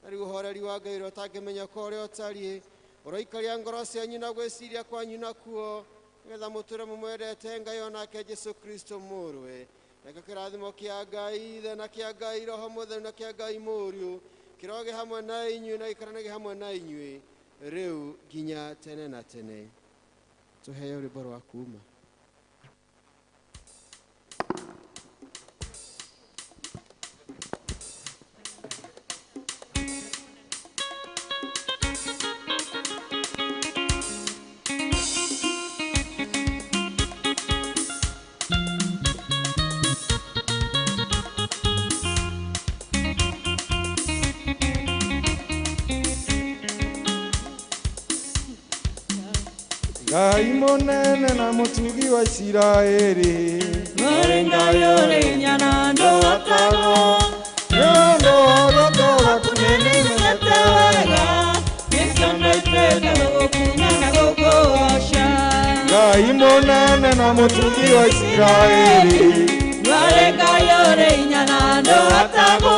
Na rĩu ũhoreri wa Ngai ũrĩa ũtangĩmenyeka ũrĩa ũtariĩ ũroikaria ngoro cianyu na gwĩciria kwanyu nakuo nĩgetha mũtũũre mũmwendete Ngai onake Jesũ Kristo mũrũwe. Reke kĩrathimo kĩa Ngai Ithe na kĩa Ngai Roho Mũtheru na kĩa Ngai Mũriũ kĩroge hamwe na inyuĩ na gĩikaranage hamwe na inyuĩ rĩu nginya tene na tene. Tũheo rwĩmbo rwa kuuma. Ngai mũnene na mũtugi wa Isiraeli, Ngai ũrĩ hinya na ndũhotaga, nĩũndũ wa ũtũũro waku nĩmenete wega, nĩcionete na gũkunya na gũkũgoca. Ngai mũnene na mũtugi wa Isiraeli, Ngai ũrĩ hinya na ndũhotaga,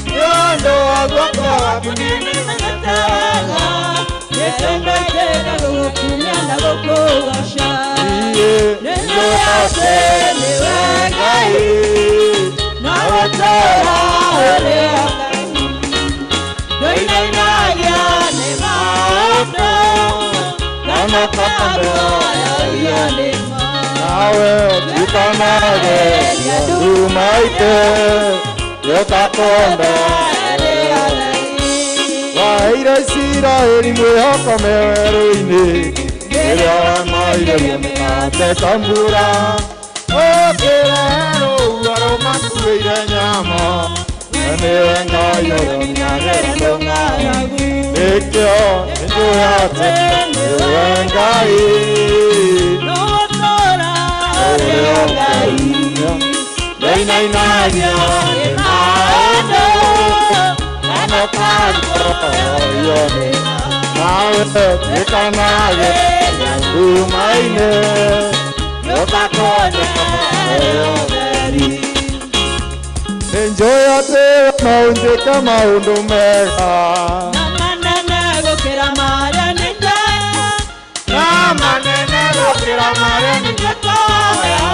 nĩũndũ wa ũtũũro waku nĩmenete wega, nĩcionete na gũkunya na gũkũgoca. Nĩnyendete nĩwe Ngai na gũtũũra ũrĩ Ngai. Ndoinainagia nĩ maũndũ kana kwagoya nĩmo. nawe ũtikanageria nduma itũ gĩũkakonda waheire Isiraeli mwĩhoko werũ-inĩ rĩrĩa wamaire mũgate ta mbura Nikyo njoyate Ngai Notora Ngai Ngai nai naria Nado Nano kanto Yone Nawe Nikanage Umaine Yotakone Yoderi Njoyate maunjika maundu mega Namanene gukira maria nitaya Namanene gukira maria nitaya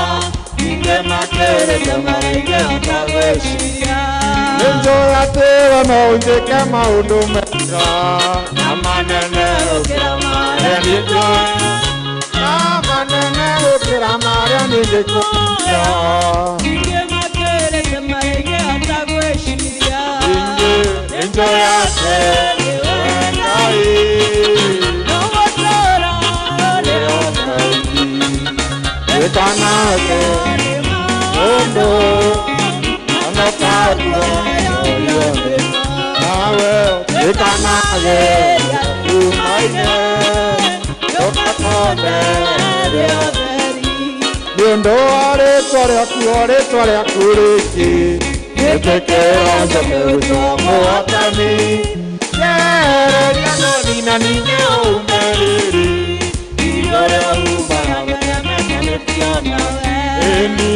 Inge makerete maria utagweciria Njoyate maunjika maundu mega Namanene gukira maria nitaya Namanene gukira maria nitaya Inge makerete maria utagweciria Njoyate Ngai Notora Ngai Etanage Ondo Anapatwa Oyone Nawe Etanage Umaine Yokatone Niondo aretwa rĩaku rĩngĩ Nĩtekera njoke gũtwamwo watani Yehereria noni na ninge ũmĩrĩri Irio rĩa humana memenyanĩtio nawe Ĩni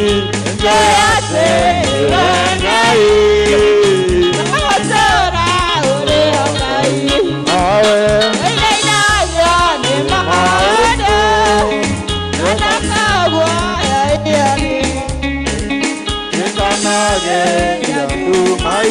njoyate Ngai Notora Ngai Nawe Einainagia nĩ maũndũ Anakagwa yaiani Nĩkanage Ngai